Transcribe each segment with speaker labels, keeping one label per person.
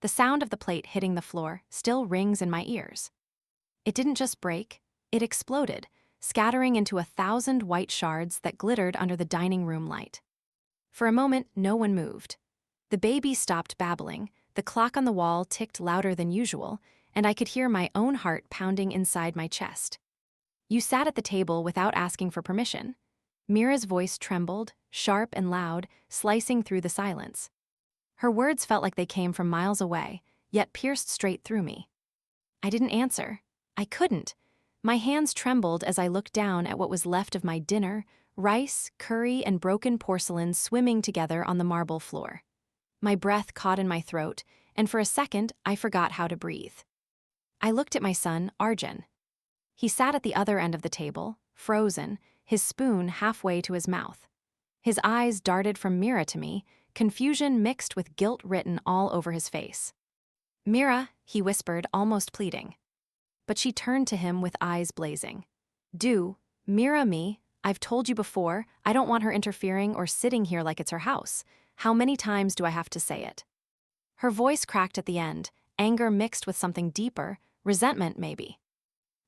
Speaker 1: The sound of the plate hitting the floor still rings in my ears. It didn't just break, it exploded, scattering into 1,000 white shards that glittered under the dining room light. For a moment, no one moved. The baby stopped babbling, the clock on the wall ticked louder than usual, and I could hear my own heart pounding inside my chest. "You sat at the table without asking for permission." Mira's voice trembled, sharp and loud, slicing through the silence. Her words felt like they came from miles away, yet pierced straight through me. I didn't answer. I couldn't. My hands trembled as I looked down at what was left of my dinner, rice, curry, and broken porcelain swimming together on the marble floor. My breath caught in my throat, and for a second, I forgot how to breathe. I looked at my son, Arjun. He sat at the other end of the table, frozen, his spoon halfway to his mouth. His eyes darted from Mira to me, confusion mixed with guilt written all over his face. "Mira," he whispered, almost pleading. But she turned to him with eyes blazing. Mira me, I've told you before, I don't want her interfering or sitting here like it's her house. How many times do I have to say it?" Her voice cracked at the end, anger mixed with something deeper, resentment maybe.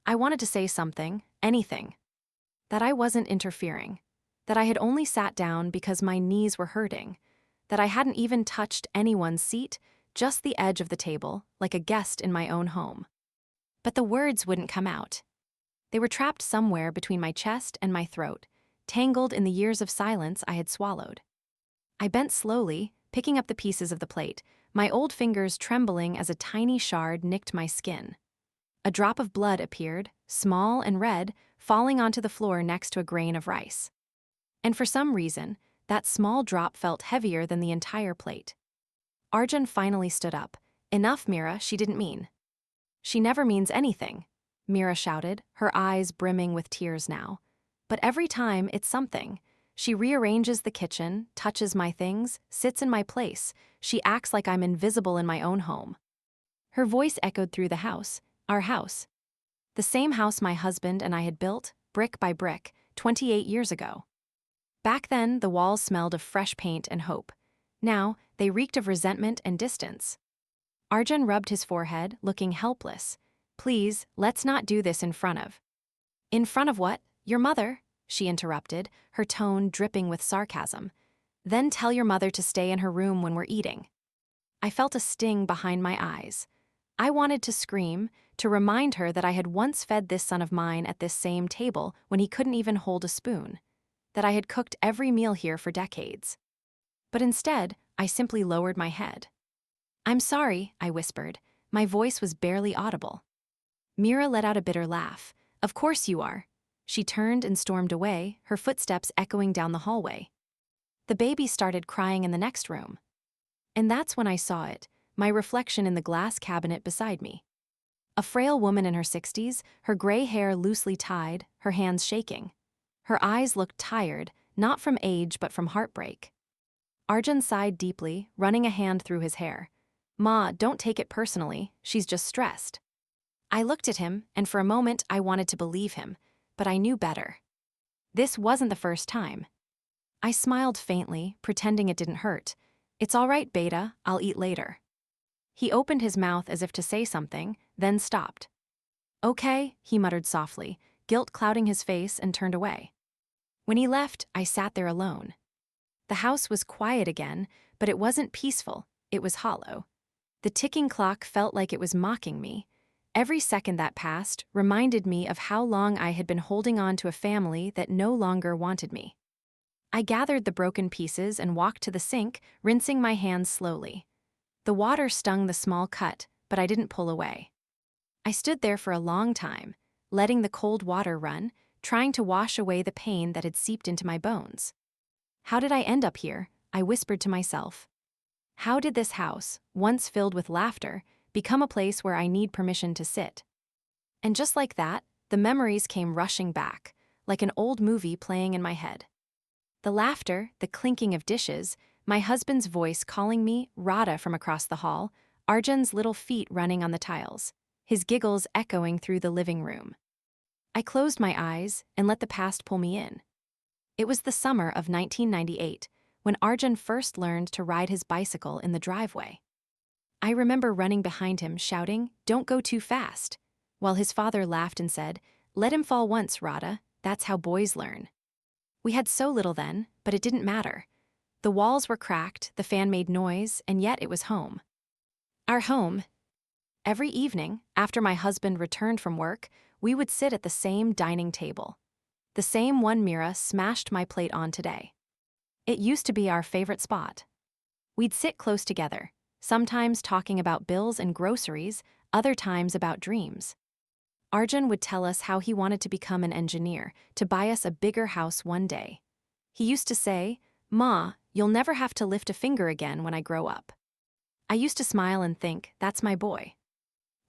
Speaker 1: I wanted to say something, anything. That I wasn't interfering. That I had only sat down because my knees were hurting. That I hadn't even touched anyone's seat, just the edge of the table, like a guest in my own home. But the words wouldn't come out. They were trapped somewhere between my chest and my throat, tangled in the years of silence I had swallowed. I bent slowly, picking up the pieces of the plate, my old fingers trembling as a tiny shard nicked my skin. A drop of blood appeared, small and red, falling onto the floor next to a grain of rice. And for some reason, that small drop felt heavier than the entire plate. Arjun finally stood up. "Enough, Mira, she didn't mean." "She never means anything," Mira shouted, her eyes brimming with tears now. "But every time, it's something. She rearranges the kitchen, touches my things, sits in my place. She acts like I'm invisible in my own home." Her voice echoed through the house, our house. The same house my husband and I had built, brick by brick, 28 years ago. Back then, the walls smelled of fresh paint and hope. Now, they reeked of resentment and distance. Arjun rubbed his forehead, looking helpless. "Please, let's not do this in front of." "In front of what? Your mother?" she interrupted, her tone dripping with sarcasm. "Then tell your mother to stay in her room when we're eating." I felt a sting behind my eyes. I wanted to scream, to remind her that I had once fed this son of mine at this same table when he couldn't even hold a spoon, that I had cooked every meal here for decades. But instead, I simply lowered my head. "I'm sorry," I whispered. My voice was barely audible. Mira let out a bitter laugh. "Of course you are." She turned and stormed away, her footsteps echoing down the hallway. The baby started crying in the next room. And that's when I saw it, my reflection in the glass cabinet beside me. A frail woman in her 60s, her gray hair loosely tied, her hands shaking. Her eyes looked tired, not from age but from heartbreak. Arjun sighed deeply, running a hand through his hair. "Ma, don't take it personally, she's just stressed." I looked at him, and for a moment I wanted to believe him, but I knew better. This wasn't the first time. I smiled faintly, pretending it didn't hurt. "It's all right, Beta, I'll eat later." He opened his mouth as if to say something, then stopped. "Okay," he muttered softly, guilt clouding his face, and turned away. When he left, I sat there alone. The house was quiet again, but it wasn't peaceful, it was hollow. The ticking clock felt like it was mocking me. Every second that passed reminded me of how long I had been holding on to a family that no longer wanted me. I gathered the broken pieces and walked to the sink, rinsing my hands slowly. The water stung the small cut, but I didn't pull away. I stood there for a long time, letting the cold water run, trying to wash away the pain that had seeped into my bones. How did I end up here? I whispered to myself. How did this house, once filled with laughter, become a place where I need permission to sit? And just like that, the memories came rushing back, like an old movie playing in my head. The laughter, the clinking of dishes, my husband's voice calling me, Radha, from across the hall, Arjun's little feet running on the tiles, his giggles echoing through the living room. I closed my eyes and let the past pull me in. It was the summer of 1998, when Arjun first learned to ride his bicycle in the driveway. I remember running behind him, shouting, "Don't go too fast," while his father laughed and said, "Let him fall once, Rada. That's how boys learn." We had so little then, but it didn't matter. The walls were cracked, the fan made noise, and yet it was home. Our home. Every evening, after my husband returned from work, we would sit at the same dining table. The same one Mira smashed my plate on today. It used to be our favorite spot. We'd sit close together, sometimes talking about bills and groceries, other times about dreams. Arjun would tell us how he wanted to become an engineer, to buy us a bigger house one day. He used to say, "Ma, you'll never have to lift a finger again when I grow up." I used to smile and think, that's my boy.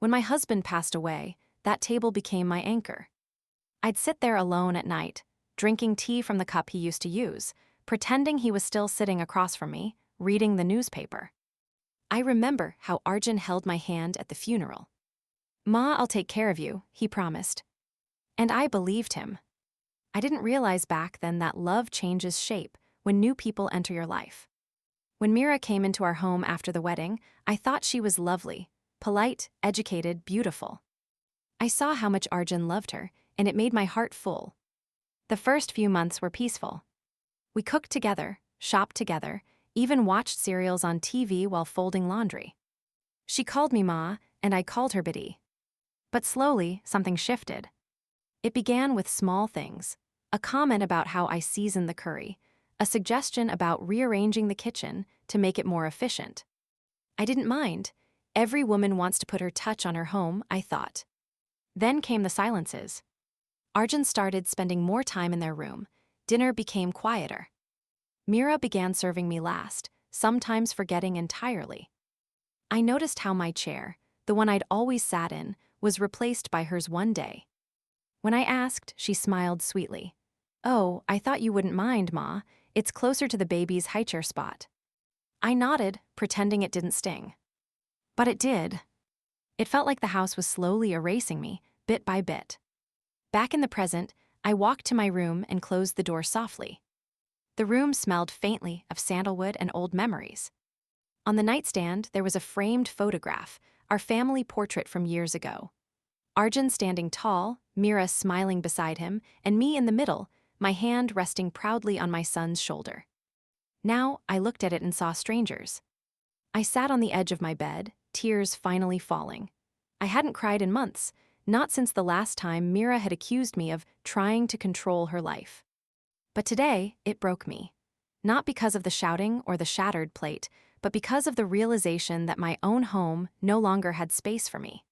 Speaker 1: When my husband passed away, that table became my anchor. I'd sit there alone at night, drinking tea from the cup he used to use, pretending he was still sitting across from me, reading the newspaper. I remember how Arjun held my hand at the funeral. "Ma, I'll take care of you," he promised. And I believed him. I didn't realize back then that love changes shape when new people enter your life. When Mira came into our home after the wedding, I thought she was lovely, polite, educated, beautiful. I saw how much Arjun loved her, and it made my heart full. The first few months were peaceful. We cooked together, shopped together, even watched serials on TV while folding laundry. She called me Ma, and I called her Biddy. But slowly, something shifted. It began with small things: a comment about how I seasoned the curry, a suggestion about rearranging the kitchen to make it more efficient. I didn't mind. Every woman wants to put her touch on her home, I thought. Then came the silences. Arjun started spending more time in their room. Dinner became quieter. Mira began serving me last, sometimes forgetting entirely. I noticed how my chair, the one I'd always sat in, was replaced by hers one day. When I asked, she smiled sweetly. "Oh, I thought you wouldn't mind, Ma. It's closer to the baby's high chair spot." I nodded, pretending it didn't sting. But it did. It felt like the house was slowly erasing me, bit by bit. Back in the present, I walked to my room and closed the door softly. The room smelled faintly of sandalwood and old memories. On the nightstand, there was a framed photograph, our family portrait from years ago. Arjun standing tall, Mira smiling beside him, and me in the middle, my hand resting proudly on my son's shoulder. Now, I looked at it and saw strangers. I sat on the edge of my bed, tears finally falling. I hadn't cried in months, not since the last time Mira had accused me of trying to control her life. But today, it broke me. Not because of the shouting or the shattered plate, but because of the realization that my own home no longer had space for me.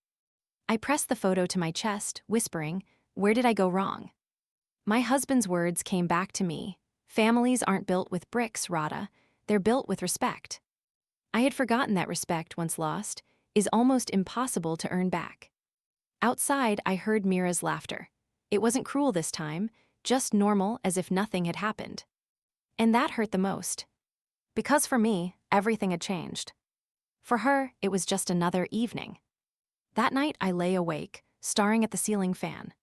Speaker 1: I pressed the photo to my chest, whispering, "Where did I go wrong?" My husband's words came back to me. "Families aren't built with bricks, Rada. They're built with respect." I had forgotten that respect, once lost, is almost impossible to earn back. Outside, I heard Mira's laughter. It wasn't cruel this time, just normal, as if nothing had happened. And that hurt the most. Because for me, everything had changed. For her, it was just another evening. That night, I lay awake, staring at the ceiling fan.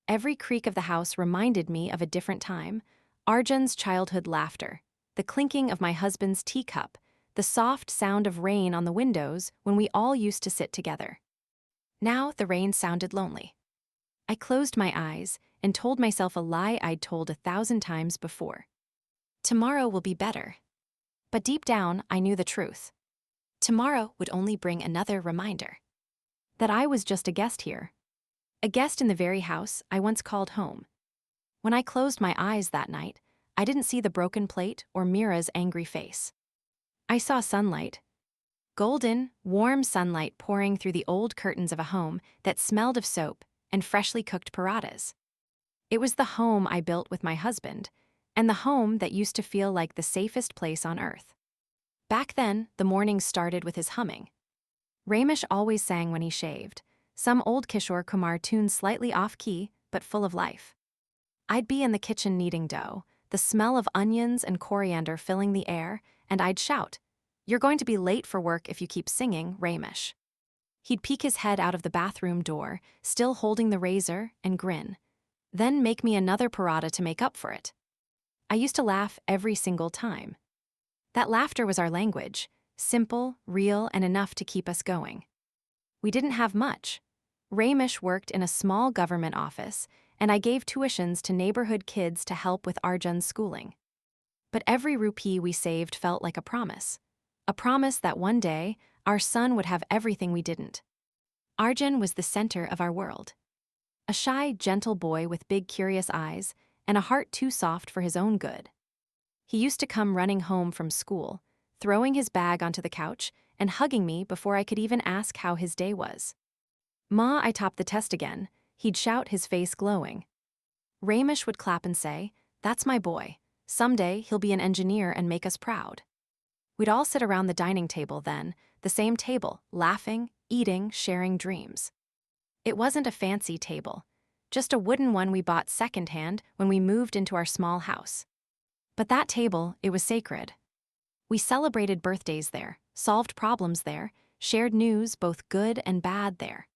Speaker 1: Every creak of the house reminded me of a different time: Arjun's childhood laughter, the clinking of my husband's teacup, the soft sound of rain on the windows when we all used to sit together. Now the rain sounded lonely. I closed my eyes and told myself a lie I'd told 1,000 times before. Tomorrow will be better. But deep down, I knew the truth. Tomorrow would only bring another reminder. That I was just a guest here. A guest in the very house I once called home. When I closed my eyes that night, I didn't see the broken plate or Mira's angry face. I saw sunlight. Golden, warm sunlight pouring through the old curtains of a home that smelled of soap and freshly cooked paratas. It was the home I built with my husband, and the home that used to feel like the safest place on earth. Back then, the mornings started with his humming. Ramesh always sang when he shaved, some old Kishore Kumar tune slightly off-key, but full of life. I'd be in the kitchen kneading dough, the smell of onions and coriander filling the air, and I'd shout, "You're going to be late for work if you keep singing, Ramesh." He'd peek his head out of the bathroom door, still holding the razor, and grin. Then make me another paratha to make up for it. I used to laugh every single time. That laughter was our language, simple, real, and enough to keep us going. We didn't have much. Ramesh worked in a small government office, and I gave tuitions to neighborhood kids to help with Arjun's schooling. But every rupee we saved felt like a promise. A promise that one day, our son would have everything we didn't. Arjun was the center of our world. A shy, gentle boy with big, curious eyes and a heart too soft for his own good. He used to come running home from school, throwing his bag onto the couch and hugging me before I could even ask how his day was. "Ma, I topped the test again," he'd shout, his face glowing. Ramesh would clap and say, "That's my boy. Someday he'll be an engineer and make us proud." We'd all sit around the dining table then, the same table, laughing, eating, sharing dreams. It wasn't a fancy table, just a wooden one we bought secondhand when we moved into our small house. But that table, it was sacred. We celebrated birthdays there, solved problems there, shared news, both good and bad, there.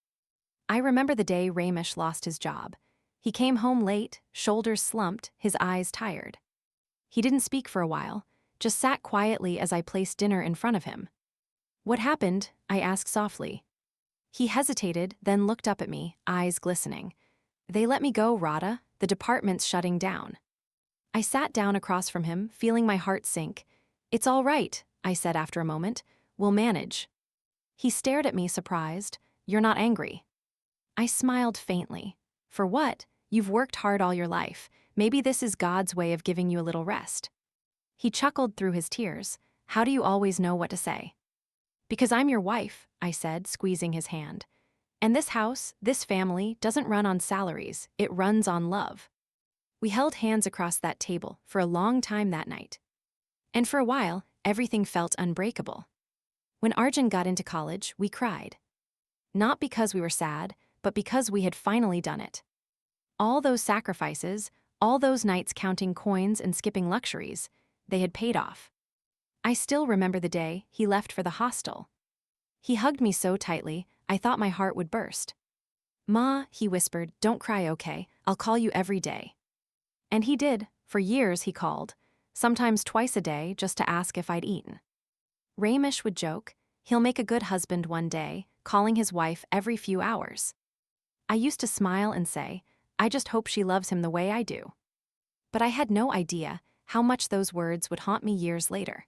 Speaker 1: I remember the day Ramesh lost his job. He came home late, shoulders slumped, his eyes tired. He didn't speak for a while, just sat quietly as I placed dinner in front of him. "What happened?" I asked softly. He hesitated, then looked up at me, eyes glistening. "They let me go, Radha. The department's shutting down." I sat down across from him, feeling my heart sink. "It's all right," I said after a moment. "We'll manage." He stared at me, surprised. "You're not angry?" I smiled faintly. "For what? You've worked hard all your life. Maybe this is God's way of giving you a little rest." He chuckled through his tears. "How do you always know what to say?" "Because I'm your wife," I said, squeezing his hand. "And this house, this family, doesn't run on salaries, it runs on love." We held hands across that table for a long time that night. And for a while, everything felt unbreakable. When Arjun got into college, we cried. Not because we were sad, but because we had finally done it. All those sacrifices, all those nights counting coins and skipping luxuries, they had paid off. I still remember the day he left for the hostel. He hugged me so tightly, I thought my heart would burst. "Ma," he whispered, "don't cry, okay? I'll call you every day." And he did. For years he called, sometimes twice a day, just to ask if I'd eaten. Ramesh would joke, "He'll make a good husband one day," calling his wife every few hours. I used to smile and say, "I just hope she loves him the way I do." But I had no idea how much those words would haunt me years later.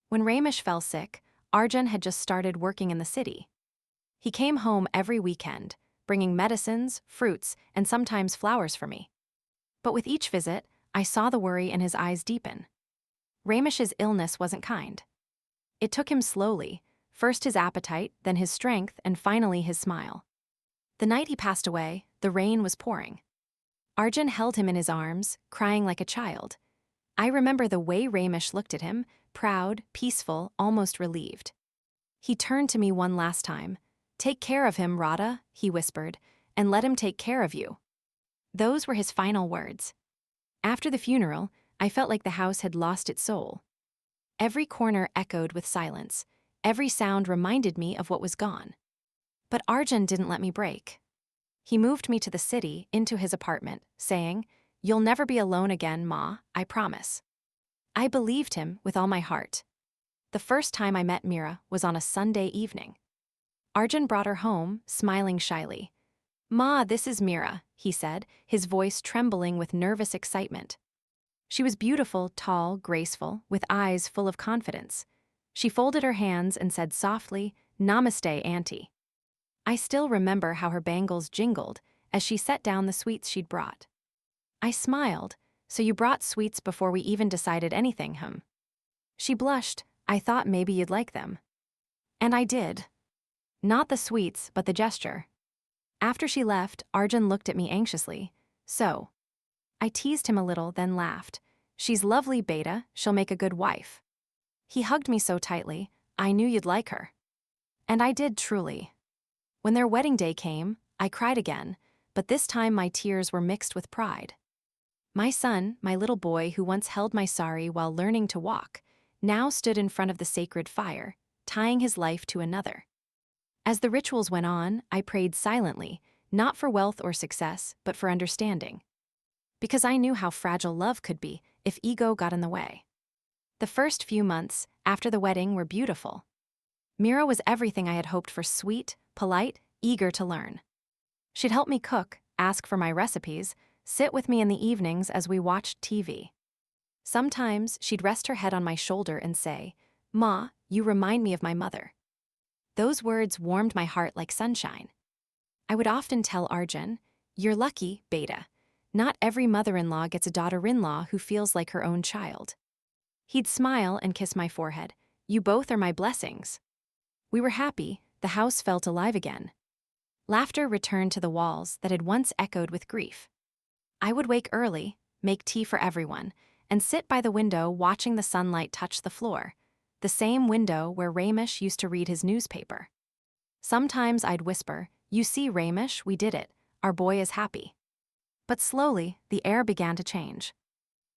Speaker 1: When Ramesh fell sick, Arjun had just started working in the city. He came home every weekend, bringing medicines, fruits, and sometimes flowers for me. But with each visit, I saw the worry in his eyes deepen. Ramesh's illness wasn't kind. It took him slowly, first his appetite, then his strength, and finally his smile. The night he passed away, the rain was pouring. Arjun held him in his arms, crying like a child. I remember the way Ramesh looked at him, proud, peaceful, almost relieved. He turned to me one last time. "Take care of him, Radha," he whispered, "and let him take care of you." Those were his final words. After the funeral, I felt like the house had lost its soul. Every corner echoed with silence. Every sound reminded me of what was gone. But Arjun didn't let me break. He moved me to the city, into his apartment, saying, "You'll never be alone again, Ma, I promise." I believed him with all my heart. The first time I met Mira was on a Sunday evening. Arjun brought her home, smiling shyly. "Ma, this is Mira," he said, his voice trembling with nervous excitement. She was beautiful, tall, graceful, with eyes full of confidence. She folded her hands and said softly, "Namaste, Auntie." I still remember how her bangles jingled as she set down the sweets she'd brought. I smiled. "So you brought sweets before we even decided anything, huh?" She blushed. "I thought maybe you'd like them." And I did. Not the sweets, but the gesture. After she left, Arjun looked at me anxiously. "So?" I teased him a little, then laughed. "She's lovely, Beta. She'll make a good wife." He hugged me so tightly, "I knew you'd like her." And I did, truly. When their wedding day came, I cried again, but this time my tears were mixed with pride. My son, my little boy who once held my sari while learning to walk, now stood in front of the sacred fire, tying his life to another. As the rituals went on, I prayed silently, not for wealth or success, but for understanding. Because I knew how fragile love could be if ego got in the way. The first few months, after the wedding were beautiful. Mira was everything I had hoped for: sweet, polite, eager to learn. She'd help me cook, ask for my recipes, sit with me in the evenings as we watched TV. Sometimes she'd rest her head on my shoulder and say, "Ma, you remind me of my mother." Those words warmed my heart like sunshine. I would often tell Arjun, "You're lucky, Beta. Not every mother-in-law gets a daughter-in-law who feels like her own child." He'd smile and kiss my forehead. "You both are my blessings." We were happy. The house felt alive again. Laughter returned to the walls that had once echoed with grief. I would wake early, make tea for everyone, and sit by the window watching the sunlight touch the floor, the same window where Ramesh used to read his newspaper. Sometimes I'd whisper, "You see, Ramesh, we did it. Our boy is happy." But slowly, the air began to change.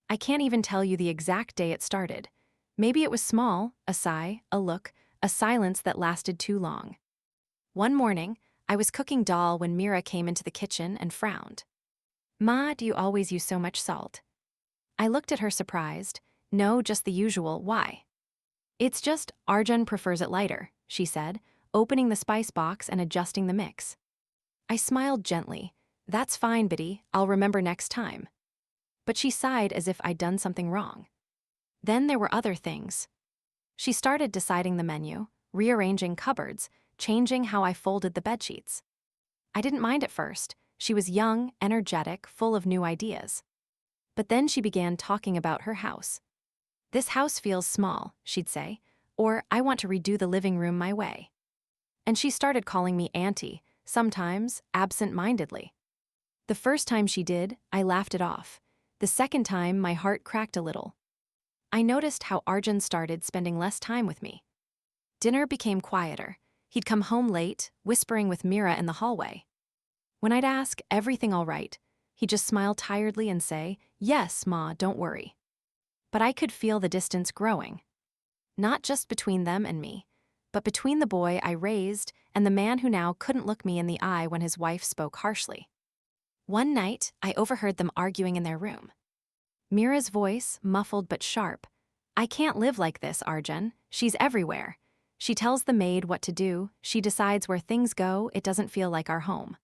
Speaker 1: I can't even tell you the exact day it started. Maybe it was small, a sigh, a look, a silence that lasted too long. One morning, I was cooking dal when Mira came into the kitchen and frowned. "Ma, do you always use so much salt?" I looked at her surprised. "No, just the usual. Why?" "It's just Arjun prefers it lighter," she said, opening the spice box and adjusting the mix. I smiled gently. "That's fine, Biddy. I'll remember next time." But she sighed as if I'd done something wrong. Then there were other things. She started deciding the menu, rearranging cupboards, changing how I folded the bedsheets. I didn't mind at first. She was young, energetic, full of new ideas. But then she began talking about her house. "This house feels small," she'd say, or "I want to redo the living room my way." And she started calling me auntie, sometimes absent-mindedly. The first time she did, I laughed it off. The second time, my heart cracked a little. I noticed how Arjun started spending less time with me. Dinner became quieter. He'd come home late, whispering with Mira in the hallway. When I'd ask, "Everything all right?" he'd just smile tiredly and say, "Yes, Ma, don't worry." But I could feel the distance growing. Not just between them and me, but between the boy I raised and the man who now couldn't look me in the eye when his wife spoke harshly. One night, I overheard them arguing in their room. Mira's voice, muffled but sharp. "I can't live like this, Arjun. She's everywhere. She tells the maid what to do, she decides where things go, it doesn't feel like our home."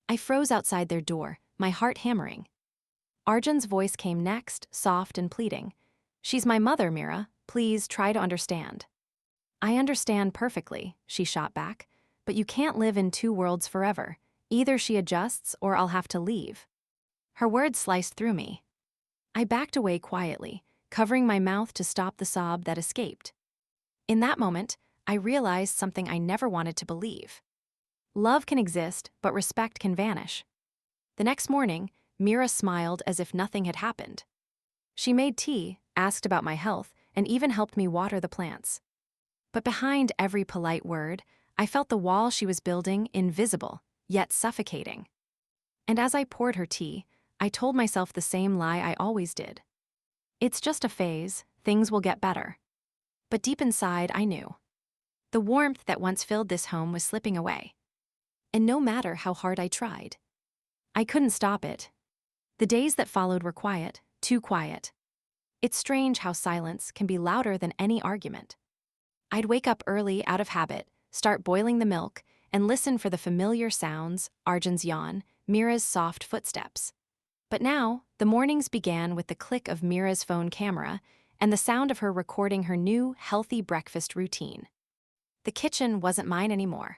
Speaker 1: I froze outside their door, my heart hammering. Arjun's voice came next, soft and pleading. "She's my mother, Mira. Please try to understand." "I understand perfectly," she shot back, "but you can't live in two worlds forever. Either she adjusts or I'll have to leave." Her words sliced through me. I backed away quietly, covering my mouth to stop the sob that escaped. In that moment, I realized something I never wanted to believe. Love can exist, but respect can vanish. The next morning, Mira smiled as if nothing had happened. She made tea, asked about my health, and even helped me water the plants. But behind every polite word, I felt the wall she was building invisible, yet suffocating. And as I poured her tea, I told myself the same lie I always did. It's just a phase, things will get better. But deep inside, I knew. The warmth that once filled this home was slipping away. And no matter how hard I tried, I couldn't stop it. The days that followed were quiet, too quiet. It's strange how silence can be louder than any argument. I'd wake up early out of habit, start boiling the milk, and listen for the familiar sounds, Arjun's yawn, Mira's soft footsteps. But now, the mornings began with the click of Mira's phone camera and the sound of her recording her new, healthy breakfast routine. The kitchen wasn't mine anymore.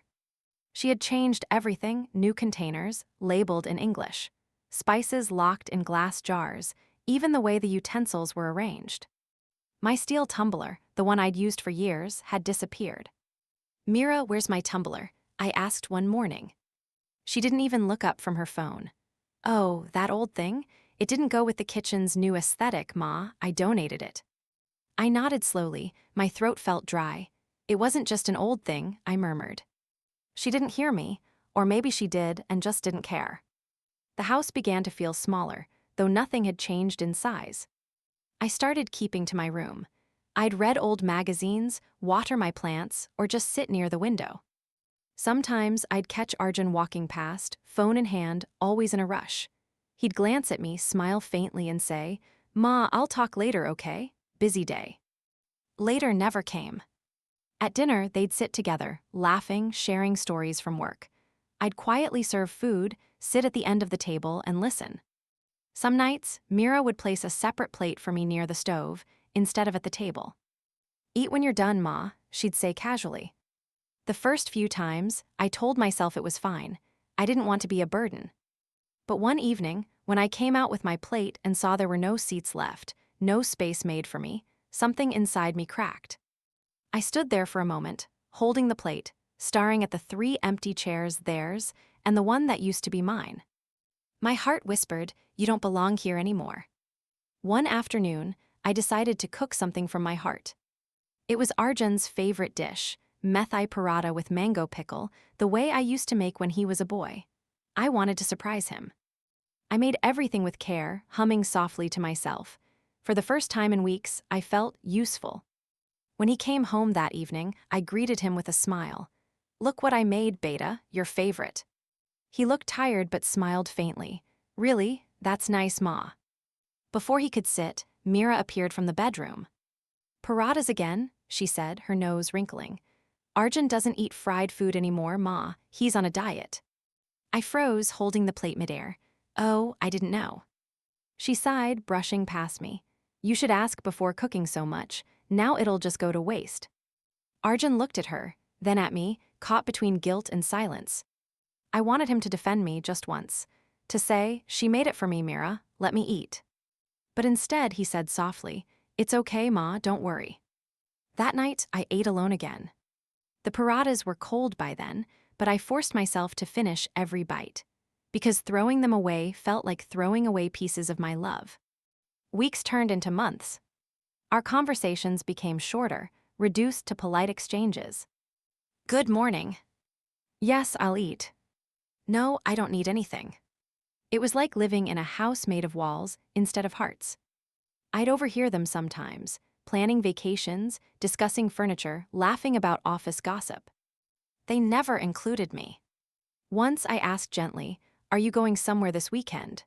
Speaker 1: She had changed everything, new containers, labeled in English, spices locked in glass jars, even the way the utensils were arranged. My steel tumbler, the one I'd used for years, had disappeared. "Mira, where's my tumbler?" I asked one morning. She didn't even look up from her phone. "Oh, that old thing? It didn't go with the kitchen's new aesthetic, Ma. I donated it." I nodded slowly, my throat felt dry. "It wasn't just an old thing," I murmured. She didn't hear me, or maybe she did and just didn't care. The house began to feel smaller, though nothing had changed in size. I started keeping to my room. I'd read old magazines, water my plants, or just sit near the window. Sometimes I'd catch Arjun walking past, phone in hand, always in a rush. He'd glance at me, smile faintly, and say, "Ma, I'll talk later, okay? Busy day." later never came. At dinner, they'd sit together, laughing, sharing stories from work. I'd quietly serve food, sit at the end of the table, and listen. Some nights, Mira would place a separate plate for me near the stove, instead of at the table. "Eat when you're done, Ma," she'd say casually. The first few times, I told myself it was fine. I didn't want to be a burden. But one evening, when I came out with my plate and saw there were no seats left, no space made for me, something inside me cracked. I stood there for a moment, holding the plate, staring at the 3 empty chairs, theirs, and the one that used to be mine. My heart whispered, "You don't belong here anymore." One afternoon, I decided to cook something from my heart. It was Arjun's favorite dish, methi paratha with mango pickle, the way I used to make when he was a boy. I wanted to surprise him. I made everything with care, humming softly to myself. For the first time in weeks, I felt useful. When he came home that evening, I greeted him with a smile. "Look what I made, Beta, your favorite." He looked tired but smiled faintly. "Really? That's nice, Ma." Before he could sit, Mira appeared from the bedroom. "Parathas again," she said, her nose wrinkling. "Arjun doesn't eat fried food anymore, Ma. He's on a diet." I froze, holding the plate midair. "Oh, I didn't know." She sighed, brushing past me. "You should ask before cooking so much. Now it'll just go to waste." Arjun looked at her, then at me, caught between guilt and silence. I wanted him to defend me just once. To say, "She made it for me, Mira. Let me eat." But instead, he said softly, "It's okay, Ma, don't worry." That night, I ate alone again. The parathas were cold by then, but I forced myself to finish every bite. Because throwing them away felt like throwing away pieces of my love. Weeks turned into months. Our conversations became shorter, reduced to polite exchanges. "Good morning." "Yes, I'll eat." "No, I don't need anything." It was like living in a house made of walls instead of hearts. I'd overhear them sometimes, planning vacations, discussing furniture, laughing about office gossip. They never included me. Once I asked gently, "Are you going somewhere this weekend?"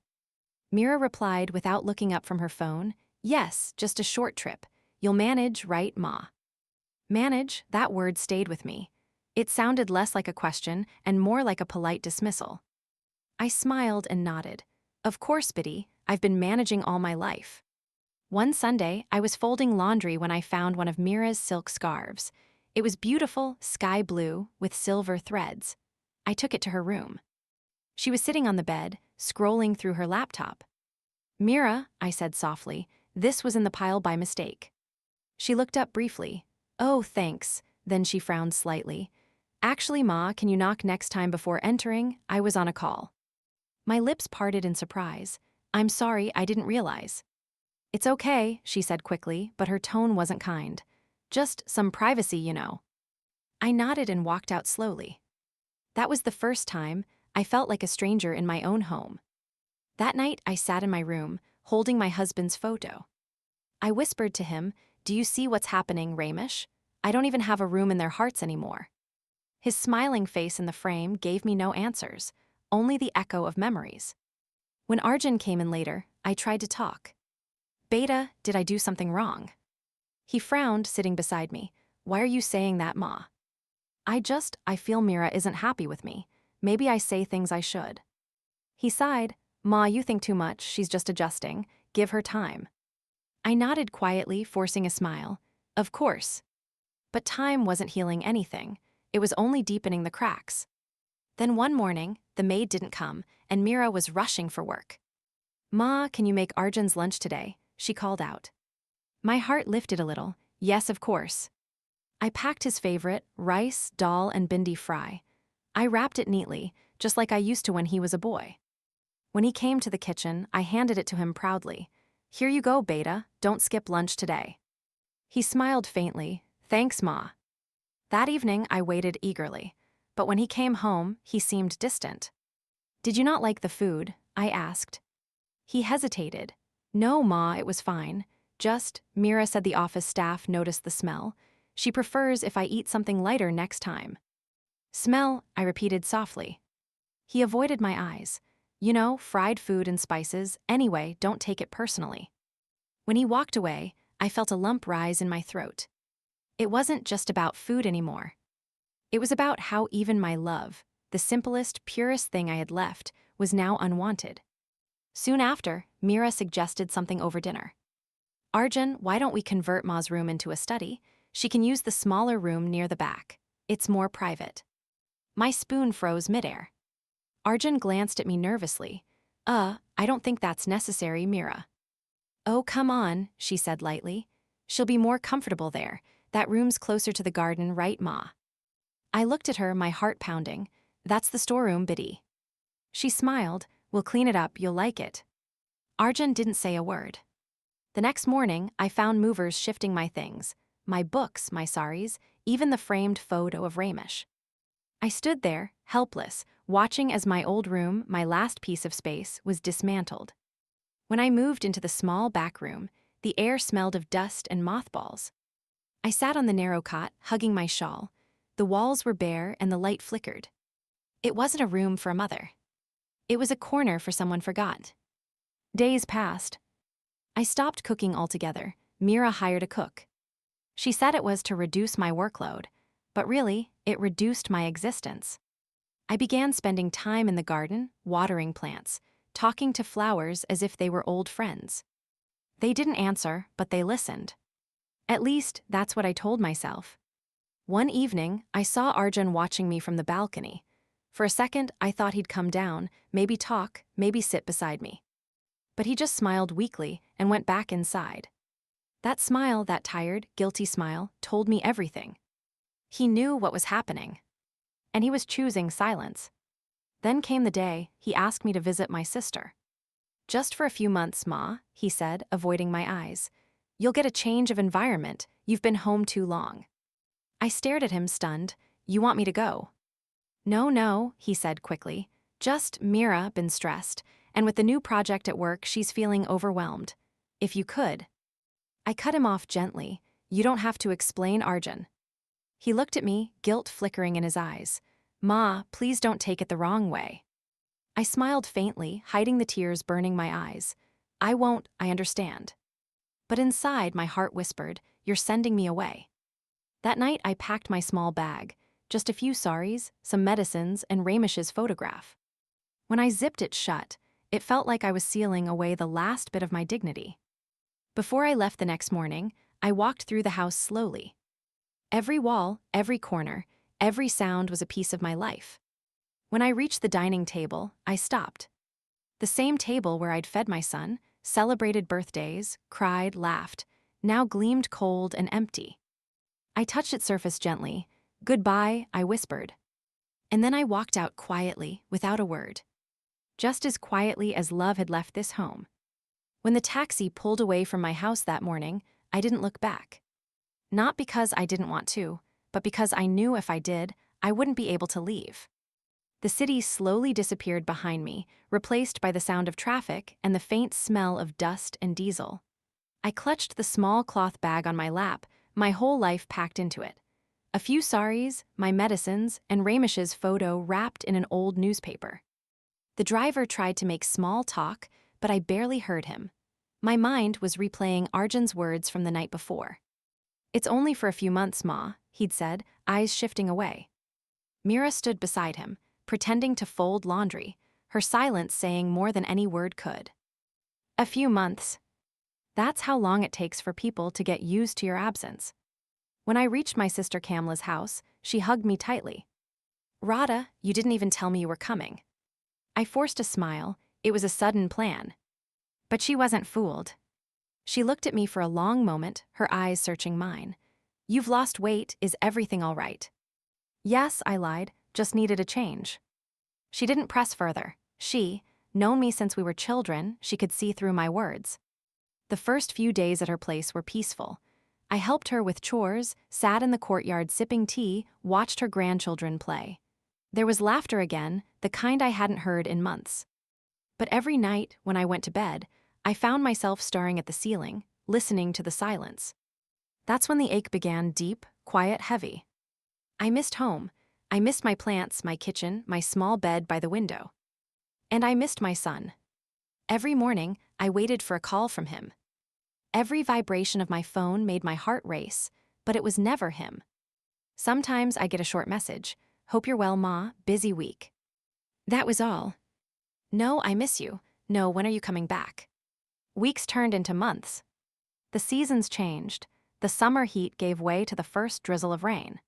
Speaker 1: Mira replied without looking up from her phone, "Yes, just a short trip. You'll manage, right, Ma?" Manage, that word stayed with me. It sounded less like a question and more like a polite dismissal. I smiled and nodded. "Of course, Biddy, I've been managing all my life." One Sunday, I was folding laundry when I found one of Mira's silk scarves. It was beautiful, sky blue, with silver threads. I took it to her room. She was sitting on the bed, scrolling through her laptop. "Mira," I said softly, "this was in the pile by mistake." She looked up briefly. "Oh, thanks." Then she frowned slightly. "Actually, Ma, can you knock next time before entering? I was on a call." My lips parted in surprise. "I'm sorry, I didn't realize." "It's okay," she said quickly, but her tone wasn't kind. "Just some privacy, you know." I nodded and walked out slowly. That was the first time I felt like a stranger in my own home. That night, I sat in my room, holding my husband's photo. I whispered to him, "Do you see what's happening, Ramesh? I don't even have a room in their hearts anymore." His smiling face in the frame gave me no answers, only the echo of memories. When Arjun came in later, I tried to talk. "Beta, did I do something wrong?" He frowned, sitting beside me. "Why are you saying that, Ma?" I feel Mira isn't happy with me. Maybe I say things I should." He sighed. "Ma, you think too much. She's just adjusting. Give her time." I nodded quietly, forcing a smile. "Of course." But time wasn't healing anything. It was only deepening the cracks. Then one morning, the maid didn't come, and Mira was rushing for work. "Ma, can you make Arjun's lunch today?" she called out. My heart lifted a little. Yes, of course. I packed his favorite, rice, dal, and bindi fry. I wrapped it neatly, just like I used to when he was a boy. When he came to the kitchen, I handed it to him proudly. "Here you go, Beta. Don't skip lunch today." He smiled faintly. "Thanks, Ma." That evening, I waited eagerly. But when he came home, he seemed distant. "Did you not like the food?" I asked. He hesitated. "No, Ma, it was fine. Just, Mira said the office staff noticed the smell. She prefers if I eat something lighter next time." "Smell," I repeated softly. He avoided my eyes. "You know, fried food and spices. Anyway, don't take it personally." When he walked away, I felt a lump rise in my throat. It wasn't just about food anymore. It was about how even my love, the simplest, purest thing I had left, was now unwanted. Soon after, Mira suggested something over dinner. Arjun, why don't we convert Ma's room into a study? She can use the smaller room near the back. It's more private. My spoon froze midair. Arjun glanced at me nervously. I don't think that's necessary, Mira. Oh, come on, she said lightly. She'll be more comfortable there. That room's closer to the garden, right, Ma? I looked at her, my heart pounding. That's the storeroom, Biddy. She smiled. We'll clean it up, you'll like it. Arjun didn't say a word. The next morning, I found movers shifting my things. My books, my saris, even the framed photo of Ramesh. I stood there, helpless, watching as my old room, my last piece of space, was dismantled. When I moved into the small back room, the air smelled of dust and mothballs. I sat on the narrow cot, hugging my shawl. The walls were bare and the light flickered. It wasn't a room for a mother. It was a corner for someone forgot. Days passed. I stopped cooking altogether. Mira hired a cook. She said it was to reduce my workload, but really, it reduced my existence. I began spending time in the garden, watering plants, talking to flowers as if they were old friends. They didn't answer, but they listened. At least, that's what I told myself. One evening, I saw Arjun watching me from the balcony. For a second, I thought he'd come down, maybe talk, maybe sit beside me. But he just smiled weakly and went back inside. That smile, that tired, guilty smile, told me everything. He knew what was happening. And he was choosing silence. Then came the day he asked me to visit my sister. Just for a few months, Ma, he said, avoiding my eyes. You'll get a change of environment. You've been home too long. I stared at him, stunned. You want me to go? No, he said quickly. Just Mira been stressed, and with the new project at work, she's feeling overwhelmed. If you could. I cut him off gently. You don't have to explain, Arjun. He looked at me, guilt flickering in his eyes. Ma, please don't take it the wrong way. I smiled faintly, hiding the tears burning my eyes. I won't, I understand. But inside, my heart whispered, you're sending me away. That night, I packed my small bag. Just a few saris, some medicines, and Ramesh's photograph. When I zipped it shut, it felt like I was sealing away the last bit of my dignity. Before I left the next morning, I walked through the house slowly. Every wall, every corner, every sound was a piece of my life. When I reached the dining table, I stopped. The same table where I'd fed my son, celebrated birthdays, cried, laughed, now gleamed cold and empty. I touched its surface gently. Goodbye, I whispered. And then I walked out quietly, without a word. Just as quietly as love had left this home. When the taxi pulled away from my house that morning, I didn't look back. Not because I didn't want to, but because I knew if I did, I wouldn't be able to leave. The city slowly disappeared behind me, replaced by the sound of traffic and the faint smell of dust and diesel. I clutched the small cloth bag on my lap, my whole life packed into it. A few saris, my medicines, and Ramesh's photo wrapped in an old newspaper. The driver tried to make small talk, but I barely heard him. My mind was replaying Arjun's words from the night before. It's only for a few months, Ma, he'd said, eyes shifting away. Mira stood beside him, pretending to fold laundry, her silence saying more than any word could. A few months. That's how long it takes for people to get used to your absence. When I reached my sister Kamla's house, she hugged me tightly. Radha, you didn't even tell me you were coming. I forced a smile. It was a sudden plan. But she wasn't fooled. She looked at me for a long moment, her eyes searching mine. You've lost weight, is everything all right? Yes, I lied, just needed a change. She didn't press further. She, known me since we were children, she could see through my words. The first few days at her place were peaceful. I helped her with chores, sat in the courtyard sipping tea, watched her grandchildren play. There was laughter again, the kind I hadn't heard in months. But every night, when I went to bed, I found myself staring at the ceiling, listening to the silence. That's when the ache began, deep, quiet, heavy. I missed home. I missed my plants, my kitchen, my small bed by the window. And I missed my son. Every morning, I waited for a call from him. Every vibration of my phone made my heart race, but it was never him. Sometimes I get a short message. Hope you're well, Ma, busy week. That was all. No, I miss you. No, when are you coming back? Weeks turned into months. The seasons changed. The summer heat gave way to the first drizzle of rain.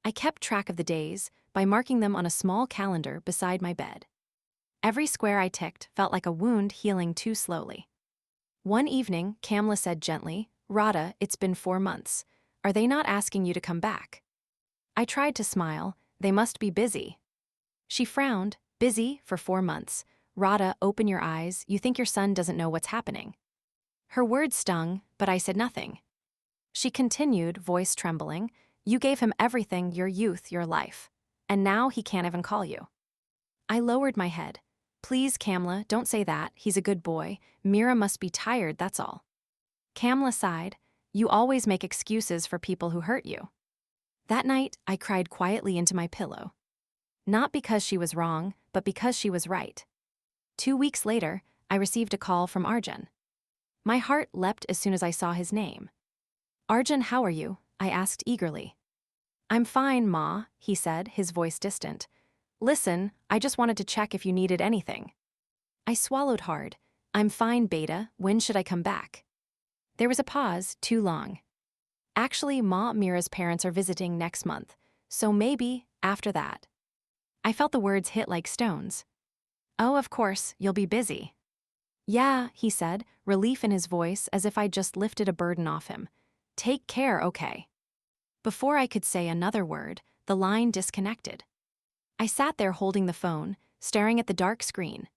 Speaker 1: I kept track of the days by marking them on a small calendar beside my bed. Every square I ticked felt like a wound healing too slowly. One evening, Kamla said gently, Radha, it's been 4 months. Are they not asking you to come back? I tried to smile. They must be busy. She frowned. Busy for 4 months. Radha, open your eyes. You think your son doesn't know what's happening. Her words stung, but I said nothing. She continued, voice trembling. You gave him everything, your youth, your life. And now he can't even call you. I lowered my head. Please, Kamla, don't say that. He's a good boy. Mira must be tired, that's all. Kamla sighed. You always make excuses for people who hurt you. That night, I cried quietly into my pillow. Not because she was wrong, but because she was right. 2 weeks later, I received a call from Arjun. My heart leapt as soon as I saw his name. Arjun, how are you? I asked eagerly. I'm fine, Ma, he said, his voice distant. Listen, I just wanted to check if you needed anything. I swallowed hard. I'm fine, Beta. When should I come back? There was a pause, too long. Actually, Ma, Mira's parents are visiting next month, so maybe after that. I felt the words hit like stones. Oh, of course, you'll be busy. Yeah, he said, relief in his voice as if I'd just lifted a burden off him. Take care, okay. Before I could say another word, the line disconnected. I sat there holding the phone, staring at the dark screen.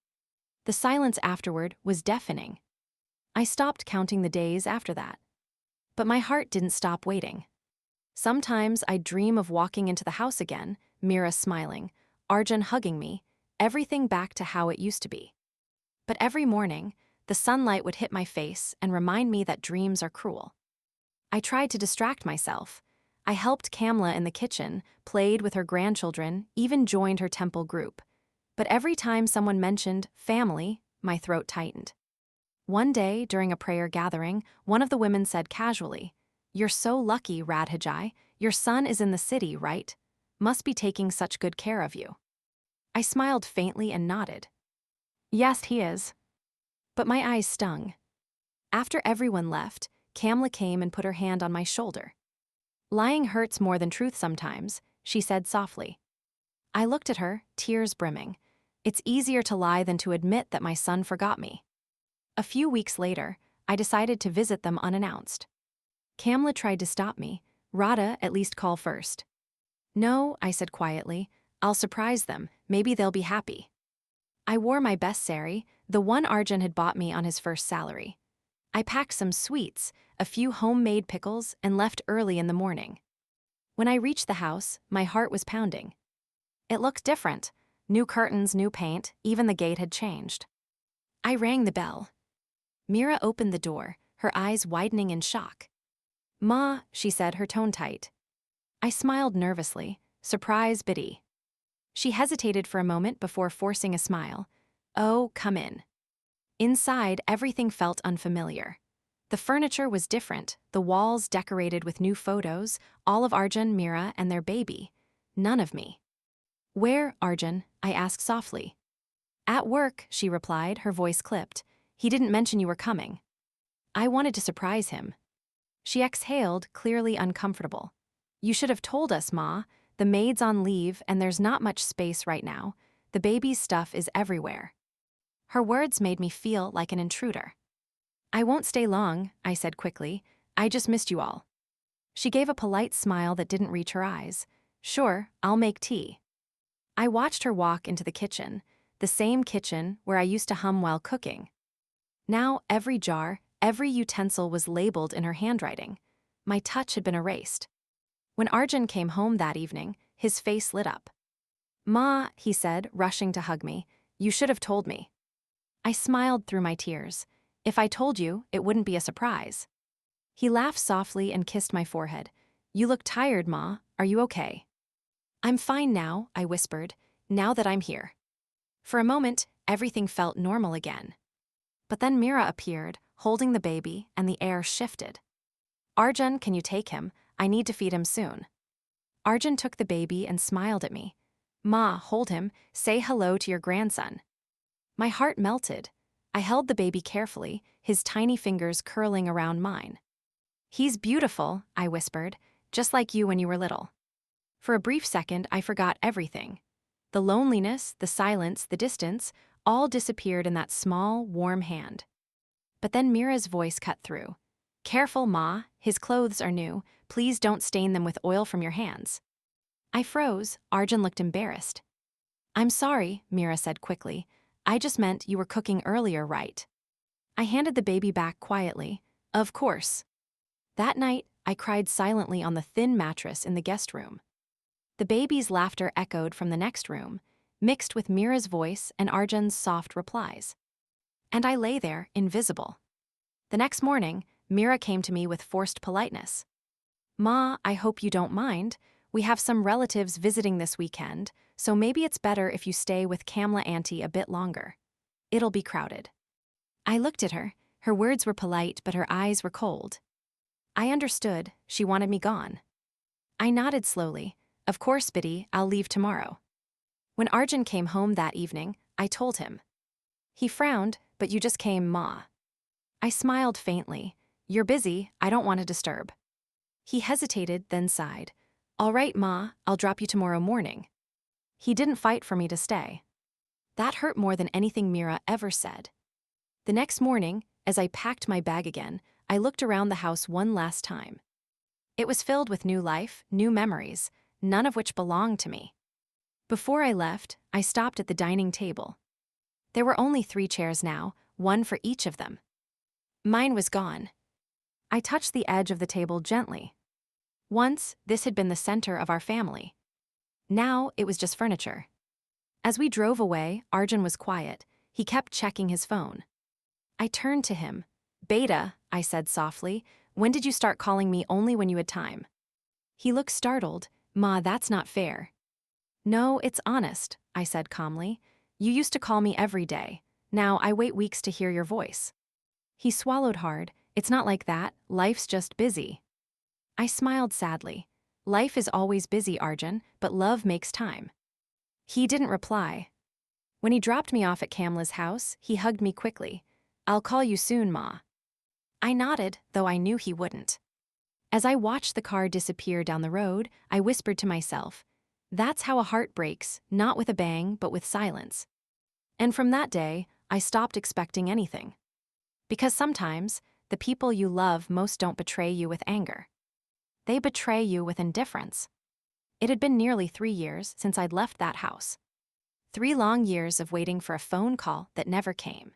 Speaker 1: The silence afterward was deafening. I stopped counting the days after that. But my heart didn't stop waiting. Sometimes I'd dream of walking into the house again, Mira smiling, Arjun hugging me, everything back to how it used to be. But every morning, the sunlight would hit my face and remind me that dreams are cruel. I tried to distract myself. I helped Kamla in the kitchen, played with her grandchildren, even joined her temple group. But every time someone mentioned family, my throat tightened. One day, during a prayer gathering, one of the women said casually, You're so lucky, Radhajai. Your son is in the city, right? Must be taking such good care of you. I smiled faintly and nodded. Yes, he is. But my eyes stung. After everyone left, Kamla came and put her hand on my shoulder. Lying hurts more than truth sometimes, she said softly. I looked at her, tears brimming. It's easier to lie than to admit that my son forgot me. A few weeks later, I decided to visit them unannounced. Kamla tried to stop me. Radha, at least call first. No, I said quietly. I'll surprise them. Maybe they'll be happy. I wore my best sari, the one Arjun had bought me on his first salary. I packed some sweets, a few homemade pickles, and left early in the morning. When I reached the house, my heart was pounding. It looked different. New curtains, new paint, even the gate had changed. I rang the bell. Mira opened the door, her eyes widening in shock. Ma, she said, her tone tight. I smiled nervously, surprise bitty. She hesitated for a moment before forcing a smile. Oh, come in. Inside, everything felt unfamiliar. The furniture was different, the walls decorated with new photos, all of Arjun, Mira, and their baby. None of me. Where, Arjun? I asked softly. At work, she replied, her voice clipped. He didn't mention you were coming. I wanted to surprise him. She exhaled, clearly uncomfortable. You should have told us, Ma. The maid's on leave and there's not much space right now. The baby's stuff is everywhere. Her words made me feel like an intruder. I won't stay long, I said quickly. I just missed you all. She gave a polite smile that didn't reach her eyes. Sure, I'll make tea. I watched her walk into the kitchen, the same kitchen where I used to hum while cooking. Now every jar, every utensil was labeled in her handwriting. My touch had been erased. When Arjun came home that evening, his face lit up. Ma, he said, rushing to hug me, you should have told me. I smiled through my tears. If I told you, it wouldn't be a surprise. He laughed softly and kissed my forehead. You look tired, Ma. Are you okay? I'm fine now, I whispered, now that I'm here. For a moment, everything felt normal again. But then Mira appeared, holding the baby, and the air shifted. Arjun, can you take him? I need to feed him soon. Arjun took the baby and smiled at me. Ma, hold him, say hello to your grandson. My heart melted. I held the baby carefully, his tiny fingers curling around mine. He's beautiful, I whispered, just like you when you were little. For a brief second, I forgot everything. The loneliness, the silence, the distance, all disappeared in that small, warm hand. But then Mira's voice cut through. Careful, Ma, his clothes are new. Please don't stain them with oil from your hands. I froze. Arjun looked embarrassed. I'm sorry, Mira said quickly. I just meant you were cooking earlier, right? I handed the baby back quietly. Of course. That night, I cried silently on the thin mattress in the guest room. The baby's laughter echoed from the next room, mixed with Mira's voice and Arjun's soft replies. And I lay there, invisible. The next morning, Mira came to me with forced politeness. Ma, I hope you don't mind. We have some relatives visiting this weekend, so maybe it's better if you stay with Kamla Auntie a bit longer. It'll be crowded. I looked at her. Her words were polite, but her eyes were cold. I understood. She wanted me gone. I nodded slowly. Of course, Biddy, I'll leave tomorrow. When Arjun came home that evening, I told him. He frowned, but you just came, Ma. I smiled faintly. You're busy, I don't want to disturb. He hesitated, then sighed. All right, Ma, I'll drop you tomorrow morning. He didn't fight for me to stay. That hurt more than anything Mira ever said. The next morning, as I packed my bag again, I looked around the house one last time. It was filled with new life, new memories, none of which belonged to me. Before I left, I stopped at the dining table. There were only 3 chairs now, one for each of them. Mine was gone. I touched the edge of the table gently. Once, this had been the center of our family. Now, it was just furniture. As we drove away, Arjun was quiet. He kept checking his phone. I turned to him. Beta, I said softly, when did you start calling me only when you had time? He looked startled. Ma, that's not fair. No, it's honest, I said calmly. You used to call me every day. Now I wait weeks to hear your voice. He swallowed hard. It's not like that. Life's just busy. I smiled sadly. Life is always busy, Arjun, but love makes time. He didn't reply. When he dropped me off at Kamla's house, he hugged me quickly. I'll call you soon, Ma. I nodded, though I knew he wouldn't. As I watched the car disappear down the road, I whispered to myself, that's how a heart breaks, not with a bang, but with silence. And from that day, I stopped expecting anything. Because sometimes, the people you love most don't betray you with anger. They betray you with indifference. It had been nearly 3 years since I'd left that house. 3 long years of waiting for a phone call that never came.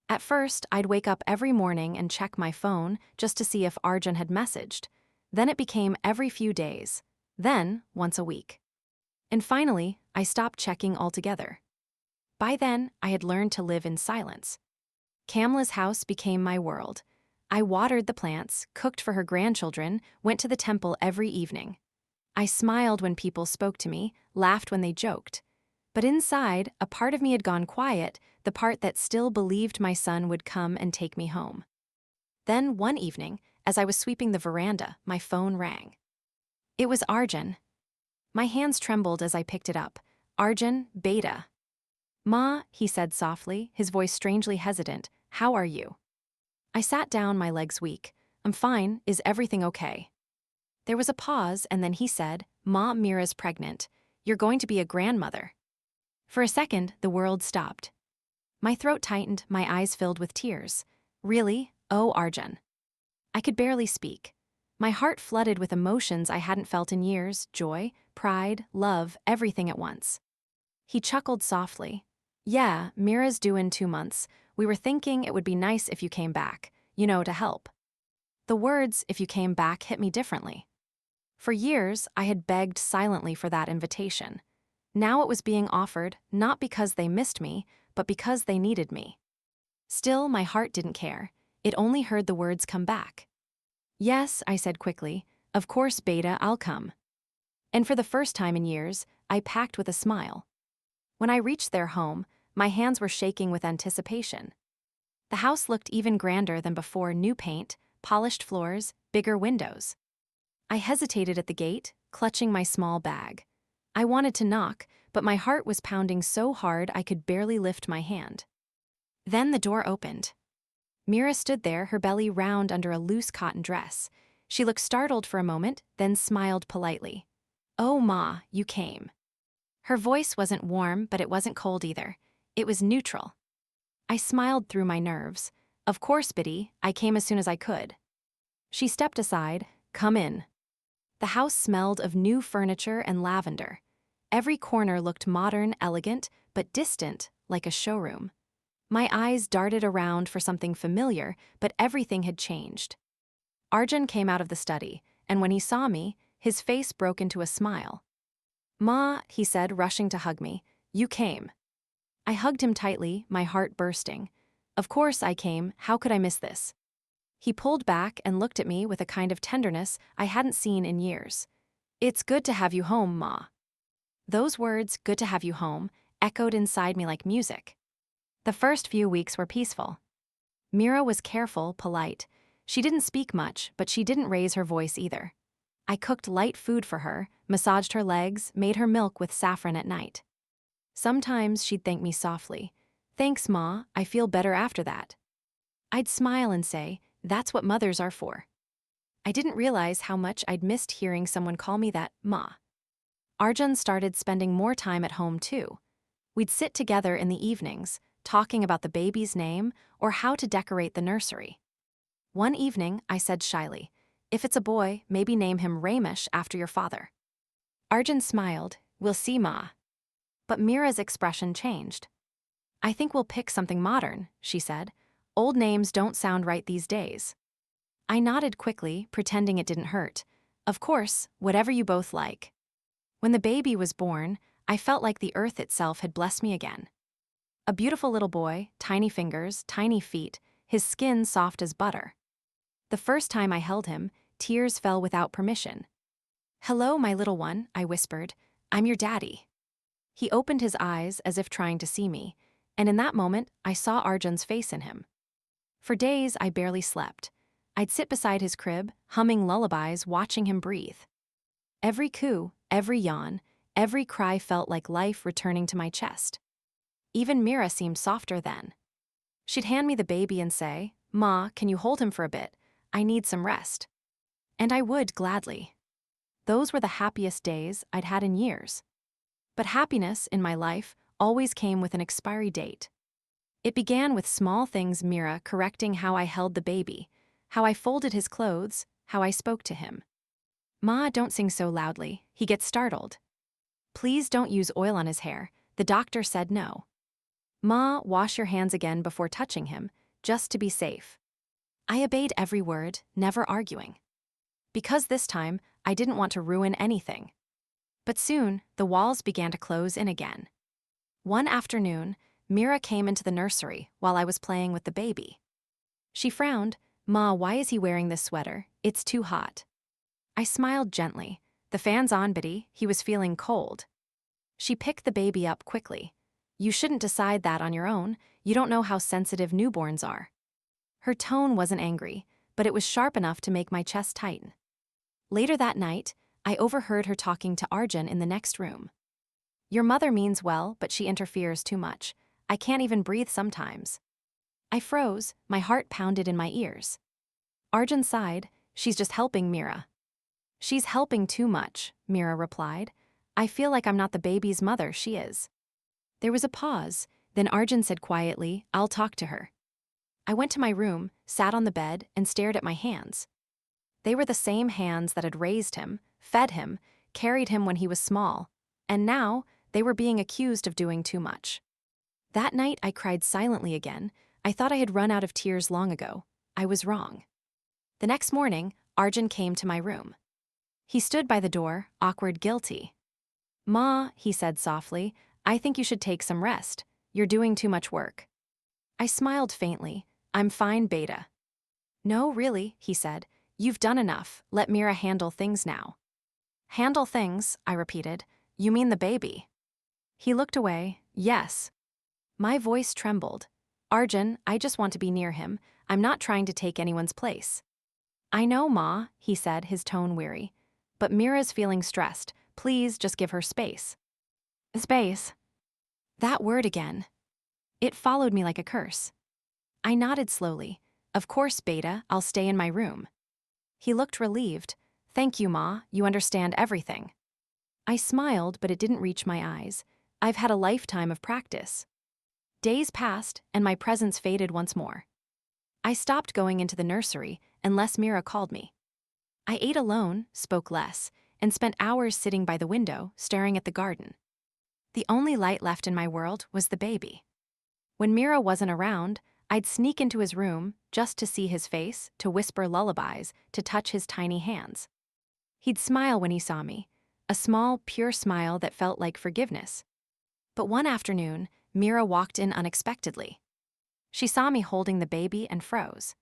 Speaker 1: At first, I'd wake up every morning and check my phone just to see if Arjun had messaged. Then it became every few days. Then, once a week. And finally, I stopped checking altogether. By then, I had learned to live in silence. Kamla's house became my world. I watered the plants, cooked for her grandchildren, went to the temple every evening. I smiled when people spoke to me, laughed when they joked. But inside, a part of me had gone quiet, the part that still believed my son would come and take me home. Then, one evening, as I was sweeping the veranda, my phone rang. It was Arjun. My hands trembled as I picked it up. Arjun, Beta. Ma, he said softly, his voice strangely hesitant, how are you? I sat down, my legs weak. I'm fine, is everything okay? There was a pause, and then he said, Ma, Mira's pregnant. You're going to be a grandmother. For a second, the world stopped. My throat tightened, my eyes filled with tears. Really? Oh, Arjun. I could barely speak. My heart flooded with emotions I hadn't felt in years, joy, pride, love, everything at once. He chuckled softly. Yeah, Mira's due in 2 months. We were thinking it would be nice if you came back, to help. The words, if you came back, hit me differently. For years, I had begged silently for that invitation. Now it was being offered, not because they missed me, but because they needed me. Still, my heart didn't care. It only heard the words come back. Yes, I said quickly. Of course, Beta, I'll come. And for the first time in years, I packed with a smile. When I reached their home, my hands were shaking with anticipation. The house looked even grander than before, new paint, polished floors, bigger windows. I hesitated at the gate, clutching my small bag. I wanted to knock, but my heart was pounding so hard I could barely lift my hand. Then the door opened. Mira stood there, her belly round under a loose cotton dress. She looked startled for a moment, then smiled politely. "Oh, Ma, you came." Her voice wasn't warm, but it wasn't cold either. It was neutral. I smiled through my nerves. "Of course, Biddy, I came as soon as I could." She stepped aside. "Come in." The house smelled of new furniture and lavender. Every corner looked modern, elegant, but distant, like a showroom. My eyes darted around for something familiar, but everything had changed. Arjun came out of the study, and when he saw me, his face broke into a smile. "Ma," he said, rushing to hug me, "you came." I hugged him tightly, my heart bursting. "Of course I came, how could I miss this?" He pulled back and looked at me with a kind of tenderness I hadn't seen in years. "It's good to have you home, Ma." Those words, "good to have you home," echoed inside me like music. The first few weeks were peaceful. Mira was careful, polite. She didn't speak much, but she didn't raise her voice either. I cooked light food for her, massaged her legs, made her milk with saffron at night. Sometimes she'd thank me softly. "Thanks, Ma, I feel better after that." I'd smile and say, "That's what mothers are for." I didn't realize how much I'd missed hearing someone call me that, Ma. Arjun started spending more time at home too. We'd sit together in the evenings, talking about the baby's name or how to decorate the nursery. One evening, I said shyly, "If it's a boy, maybe name him Ramesh after your father." Arjun smiled. "We'll see, Ma." But Mira's expression changed. "I think we'll pick something modern," she said. "Old names don't sound right these days." I nodded quickly, pretending it didn't hurt. "Of course, whatever you both like." When the baby was born, I felt like the earth itself had blessed me again. A beautiful little boy, tiny fingers, tiny feet, his skin soft as butter. The first time I held him, tears fell without permission. "Hello, my little one," I whispered. "I'm your daddy." He opened his eyes as if trying to see me, and in that moment, I saw Arjun's face in him. For days, I barely slept. I'd sit beside his crib, humming lullabies, watching him breathe. Every coo, every yawn, every cry felt like life returning to my chest. Even Mira seemed softer then. She'd hand me the baby and say, "Ma, can you hold him for a bit? I need some rest." And I would gladly. Those were the happiest days I'd had in years. But happiness in my life always came with an expiry date. It began with small things: Mira correcting how I held the baby, how I folded his clothes, how I spoke to him. "Ma, don't sing so loudly, he gets startled." "Please don't use oil on his hair, the doctor said no." "Ma, wash your hands again before touching him, just to be safe." I obeyed every word, never arguing. Because this time, I didn't want to ruin anything. But soon, the walls began to close in again. One afternoon, Mira came into the nursery while I was playing with the baby. She frowned. "Ma, why is he wearing this sweater? It's too hot." I smiled gently. "The fan's on, Biddy, he was feeling cold." She picked the baby up quickly. "You shouldn't decide that on your own, you don't know how sensitive newborns are." Her tone wasn't angry, but it was sharp enough to make my chest tighten. Later that night, I overheard her talking to Arjun in the next room. "Your mother means well, but she interferes too much. I can't even breathe sometimes." I froze, my heart pounded in my ears. Arjun sighed. "She's just helping Mira." "She's helping too much," Mira replied. "I feel like I'm not the baby's mother, she is." There was a pause, then Arjun said quietly, "I'll talk to her." I went to my room, sat on the bed, and stared at my hands. They were the same hands that had raised him, fed him, carried him when he was small, and now they were being accused of doing too much. That night I cried silently again. I thought I had run out of tears long ago. I was wrong. The next morning, Arjun came to my room. He stood by the door, awkward, guilty. "Ma," he said softly, "I think you should take some rest. You're doing too much work." I smiled faintly. "I'm fine, Beta." "No, really," he said. "You've done enough. Let Mira handle things now." "Handle things," I repeated. "You mean the baby?" He looked away. "Yes." My voice trembled. "Arjun, I just want to be near him. I'm not trying to take anyone's place." "I know, Ma," he said, his tone weary. but Mira's feeling stressed. Please just give her space. Space. That word again. It followed me like a curse. I nodded slowly. Of course, Beta, I'll stay in my room. He looked relieved. Thank you, Ma, you understand everything. I smiled, but it didn't reach my eyes. I've had a lifetime of practice. Days passed, and my presence faded once more. I stopped going into the nursery unless Mira called me. I ate alone, spoke less, and spent hours sitting by the window, staring at the garden. The only light left in my world was the baby. When Mira wasn't around, I'd sneak into his room just to see his face, to whisper lullabies, to touch his tiny hands. He'd smile when he saw me, a small, pure smile that felt like forgiveness. But one afternoon, Mira walked in unexpectedly. She saw me holding the baby and froze.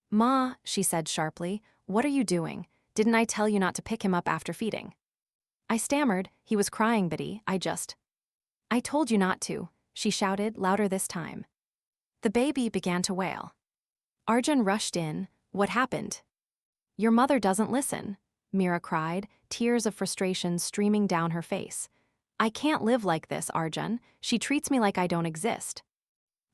Speaker 1: Ma, she said sharply, what are you doing? Didn't I tell you not to pick him up after feeding? I stammered. He was crying, Betty. I told you not to, she shouted, louder this time. The baby began to wail. Arjun rushed in. What happened? Your mother doesn't listen, Mira cried, tears of frustration streaming down her face. I can't live like this, Arjun. She treats me like I don't exist.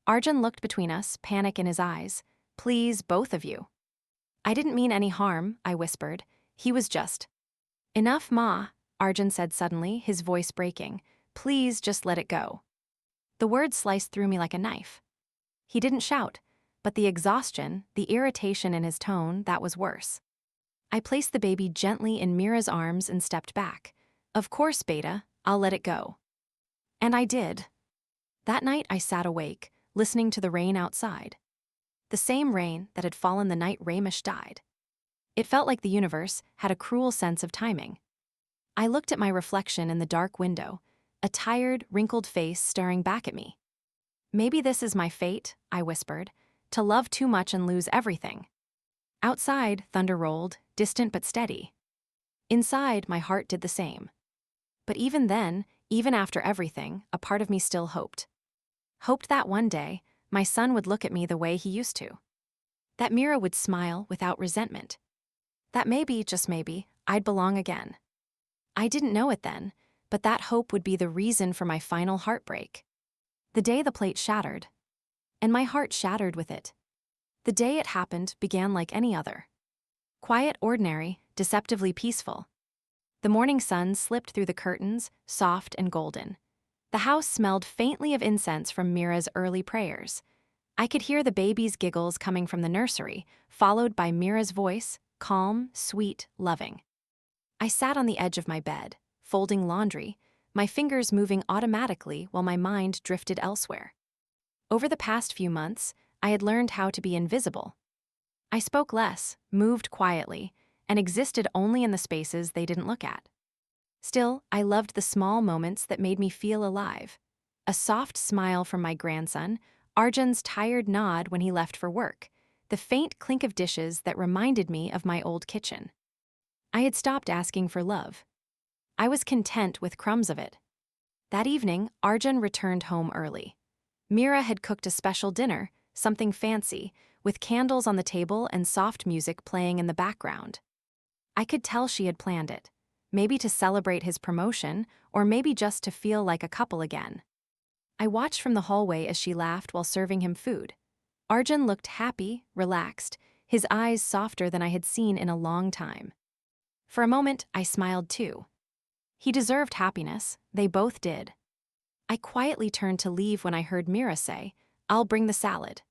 Speaker 1: Arjun looked between us, panic in his eyes. Please, both of you. I didn't mean any harm, I whispered. He was just. Enough, Ma, Arjun said suddenly, his voice breaking. Please just let it go. The words sliced through me like a knife. He didn't shout, but the exhaustion, the irritation in his tone, that was worse. I placed the baby gently in Mira's arms and stepped back. Of course, Beta, I'll let it go. And I did. That night I sat awake, listening to the rain outside. The same rain that had fallen the night Ramesh died. It felt like the universe had a cruel sense of timing. I looked at my reflection in the dark window, a tired, wrinkled face staring back at me. Maybe this is my fate, I whispered, to love too much and lose everything. Outside, thunder rolled, distant but steady. Inside, my heart did the same. But even then, even after everything, a part of me still hoped. Hoped that one day, my son would look at me the way he used to. That Mira would smile without resentment. That maybe, just maybe, I'd belong again. I didn't know it then, but that hope would be the reason for my final heartbreak. The day the plate shattered. And my heart shattered with it. The day it happened began like any other. Quiet, ordinary, deceptively peaceful. The morning sun slipped through the curtains, soft and golden. The house smelled faintly of incense from Mira's early prayers. I could hear the baby's giggles coming from the nursery, followed by Mira's voice, calm, sweet, loving. I sat on the edge of my bed, folding laundry, my fingers moving automatically while my mind drifted elsewhere. Over the past few months, I had learned how to be invisible. I spoke less, moved quietly, and existed only in the spaces they didn't look at. Still, I loved the small moments that made me feel alive. A soft smile from my grandson, Arjun's tired nod when he left for work, the faint clink of dishes that reminded me of my old kitchen. I had stopped asking for love. I was content with crumbs of it. That evening, Arjun returned home early. Mira had cooked a special dinner, something fancy, with candles on the table and soft music playing in the background. I could tell she had planned it, maybe to celebrate his promotion, or maybe just to feel like a couple again. I watched from the hallway as she laughed while serving him food. Arjun looked happy, relaxed, his eyes softer than I had seen in a long time. For a moment, I smiled too. He deserved happiness, they both did. I quietly turned to leave when I heard Mira say, "I'll bring the salad."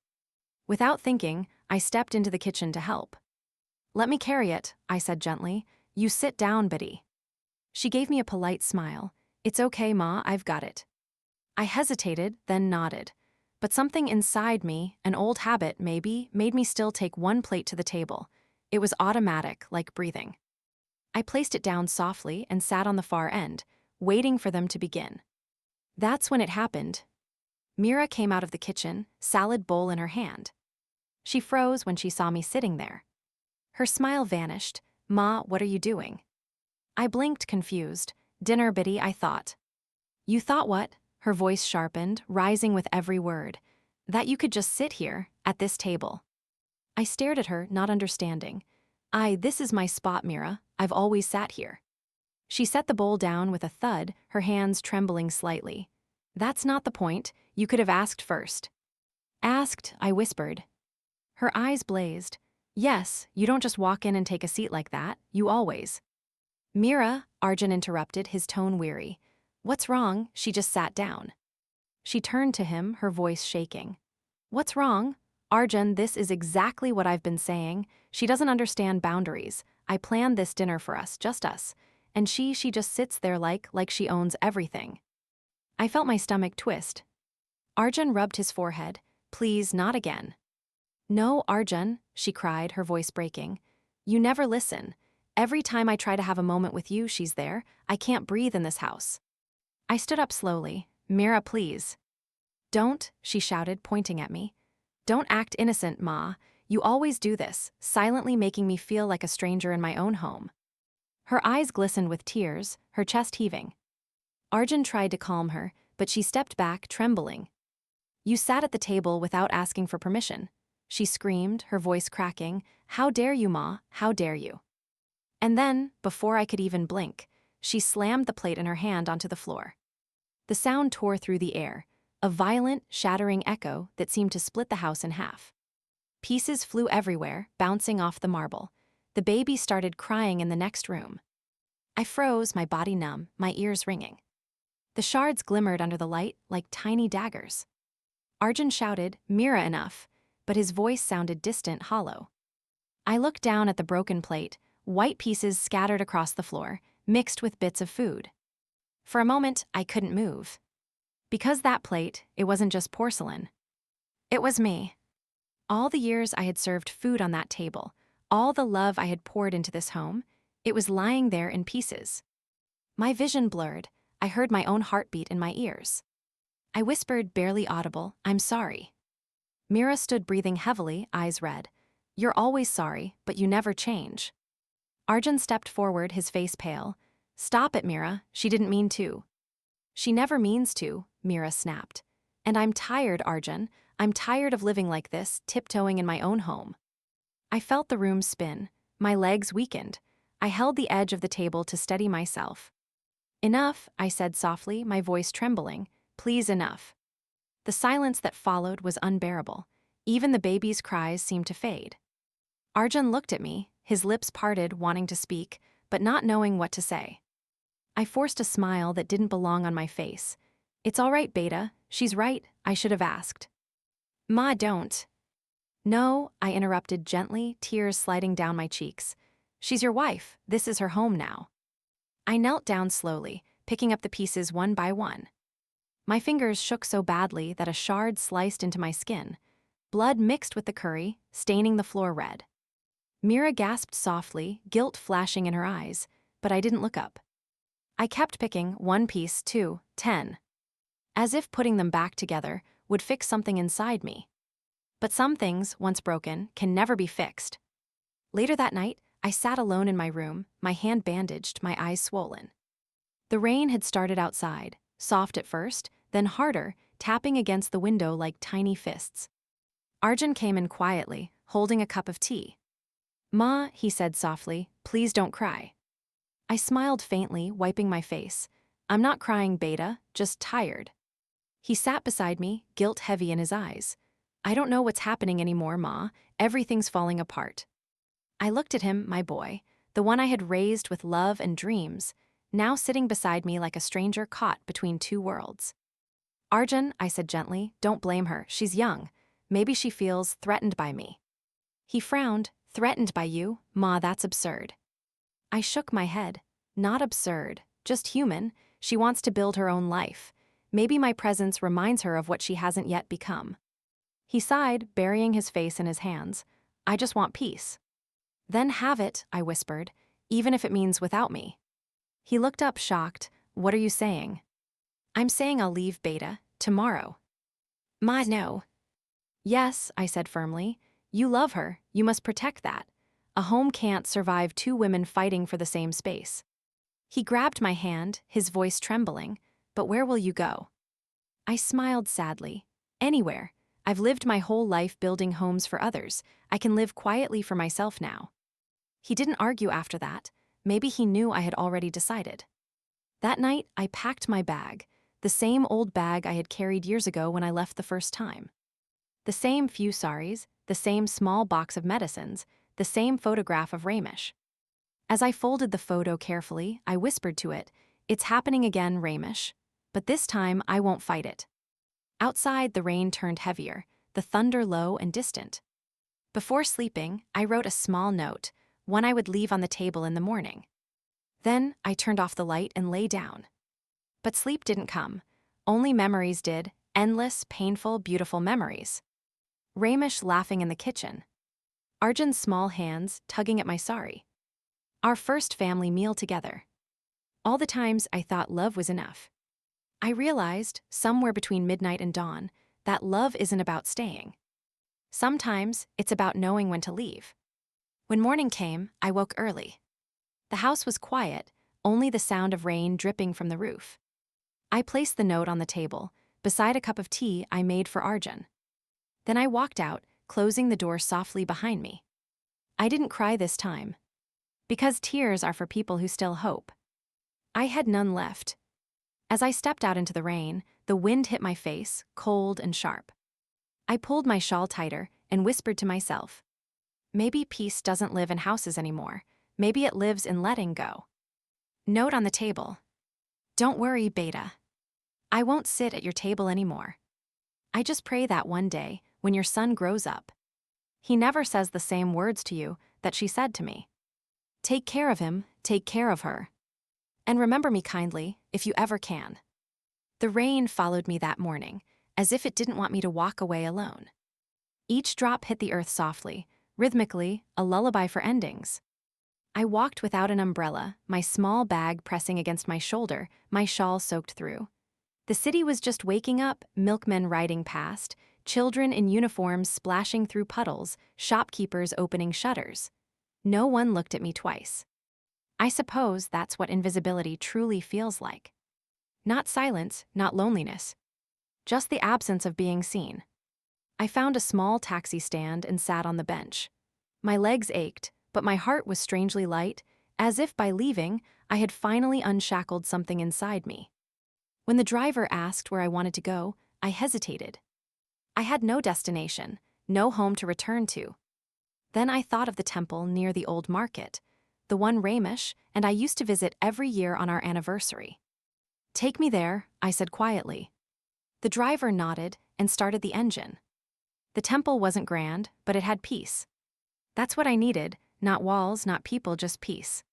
Speaker 1: Without thinking, I stepped into the kitchen to help. "Let me carry it," I said gently. "You sit down, Betty." She gave me a polite smile. "It's okay, Ma, I've got it." I hesitated, then nodded. But something inside me, an old habit maybe, made me still take one plate to the table. It was automatic, like breathing. I placed it down softly and sat on the far end, waiting for them to begin. That's when it happened. Mira came out of the kitchen, salad bowl in her hand. She froze when she saw me sitting there. Her smile vanished. "Ma, what are you doing?" I blinked, confused. "Dinner, Betty, I thought." "You thought what?" Her voice sharpened, rising with every word. "That you could just sit here, at this table." I stared at her, not understanding. This is my spot, Mira. I've always sat here. She set the bowl down with a thud, her hands trembling slightly. That's not the point. You could have asked first. Asked, I whispered. Her eyes blazed. Yes, you don't just walk in and take a seat like that. You always. Mira, Arjun interrupted, his tone weary. What's wrong? She just sat down. She turned to him, her voice shaking. What's wrong? Arjun, this is exactly what I've been saying. She doesn't understand boundaries. I planned this dinner for us, just us. And she just sits there like she owns everything. I felt my stomach twist. Arjun rubbed his forehead. Please, not again. No, Arjun, she cried, her voice breaking. You never listen. Every time I try to have a moment with you, she's there. I can't breathe in this house. I stood up slowly. Mira, please. Don't, she shouted, pointing at me. Don't act innocent, Ma. You always do this, silently making me feel like a stranger in my own home. Her eyes glistened with tears, her chest heaving. Arjun tried to calm her, but she stepped back, trembling. You sat at the table without asking for permission. She screamed, her voice cracking. How dare you, Ma? How dare you? And then, before I could even blink, she slammed the plate in her hand onto the floor. The sound tore through the air, a violent, shattering echo that seemed to split the house in half. Pieces flew everywhere, bouncing off the marble. The baby started crying in the next room. I froze, my body numb, my ears ringing. The shards glimmered under the light like tiny daggers. Arjun shouted, Mira, enough, but his voice sounded distant, hollow. I looked down at the broken plate, white pieces scattered across the floor, mixed with bits of food. For a moment, I couldn't move. Because that plate, it wasn't just porcelain. It was me. All the years I had served food on that table, all the love I had poured into this home, it was lying there in pieces. My vision blurred. I heard my own heartbeat in my ears. I whispered, barely audible, I'm sorry. Mira stood breathing heavily, eyes red. You're always sorry, but you never change. Arjun stepped forward, his face pale. Stop it, Mira, she didn't mean to. She never means to, Mira snapped. And I'm tired, Arjun. I'm tired of living like this, tiptoeing in my own home. I felt the room spin. My legs weakened. I held the edge of the table to steady myself. Enough, I said softly, my voice trembling. Please, enough. The silence that followed was unbearable. Even the baby's cries seemed to fade. Arjun looked at me, his lips parted, wanting to speak, but not knowing what to say. I forced a smile that didn't belong on my face. It's all right, Beta. She's right. I should have asked. Ma, don't. No, I interrupted gently, tears sliding down my cheeks. She's your wife. This is her home now. I knelt down slowly, picking up the pieces one by one. My fingers shook so badly that a shard sliced into my skin. Blood mixed with the curry, staining the floor red. Mira gasped softly, guilt flashing in her eyes, but I didn't look up. I kept picking, 1 piece, 2, 10. As if putting them back together would fix something inside me. But some things, once broken, can never be fixed. Later that night, I sat alone in my room, my hand bandaged, my eyes swollen. The rain had started outside, soft at first, then harder, tapping against the window like tiny fists. Arjun came in quietly, holding a cup of tea. Ma, he said softly, please don't cry. I smiled faintly, wiping my face. I'm not crying, Beta, just tired. He sat beside me, guilt heavy in his eyes. I don't know what's happening anymore, Ma. Everything's falling apart. I looked at him, my boy, the one I had raised with love and dreams, now sitting beside me like a stranger caught between two worlds. Arjun, I said gently, don't blame her. She's young. Maybe she feels threatened by me. He frowned. Threatened by you? Ma, that's absurd. I shook my head. Not absurd, just human. She wants to build her own life. Maybe my presence reminds her of what she hasn't yet become. He sighed, burying his face in his hands. I just want peace. Then have it, I whispered, even if it means without me. He looked up shocked. What are you saying? I'm saying I'll leave Beta, tomorrow. Ma, no. Yes, I said firmly. You love her, you must protect that. A home can't survive 2 women fighting for the same space. He grabbed my hand, his voice trembling. But where will you go? I smiled sadly. Anywhere. I've lived my whole life building homes for others. I can live quietly for myself now. He didn't argue after that. Maybe he knew I had already decided. That night, I packed my bag, the same old bag I had carried years ago when I left the first time. The same few saris, the same small box of medicines, the same photograph of Ramesh. As I folded the photo carefully, I whispered to it, "It's happening again, Ramesh. But this time, I won't fight it." Outside, the rain turned heavier, the thunder low and distant. Before sleeping, I wrote a small note, one I would leave on the table in the morning. Then, I turned off the light and lay down. But sleep didn't come. Only memories did, endless, painful, beautiful memories. Ramesh laughing in the kitchen. Arjun's small hands tugging at my sari. Our first family meal together. All the times I thought love was enough. I realized, somewhere between midnight and dawn, that love isn't about staying. Sometimes, it's about knowing when to leave. When morning came, I woke early. The house was quiet, only the sound of rain dripping from the roof. I placed the note on the table, beside a cup of tea I made for Arjun. Then I walked out, closing the door softly behind me. I didn't cry this time. Because tears are for people who still hope. I had none left. As I stepped out into the rain, the wind hit my face, cold and sharp. I pulled my shawl tighter and whispered to myself, maybe peace doesn't live in houses anymore. Maybe it lives in letting go. Note on the table. Don't worry, Beta. I won't sit at your table anymore. I just pray that one day, when your son grows up, he never says the same words to you that she said to me. Take care of him, take care of her. And remember me kindly, if you ever can. The rain followed me that morning, as if it didn't want me to walk away alone. Each drop hit the earth softly, rhythmically, a lullaby for endings. I walked without an umbrella, my small bag pressing against my shoulder, my shawl soaked through. The city was just waking up, milkmen riding past, children in uniforms splashing through puddles, shopkeepers opening shutters. No one looked at me twice. I suppose that's what invisibility truly feels like. Not silence, not loneliness. Just the absence of being seen. I found a small taxi stand and sat on the bench. My legs ached, but my heart was strangely light, as if by leaving, I had finally unshackled something inside me. When the driver asked where I wanted to go, I hesitated. I had no destination, no home to return to. Then I thought of the temple near the old market, the one Ramesh and I used to visit every year on our anniversary. Take me there, I said quietly. The driver nodded and started the engine. The temple wasn't grand, but it had peace. That's what I needed, not walls, not people, just peace.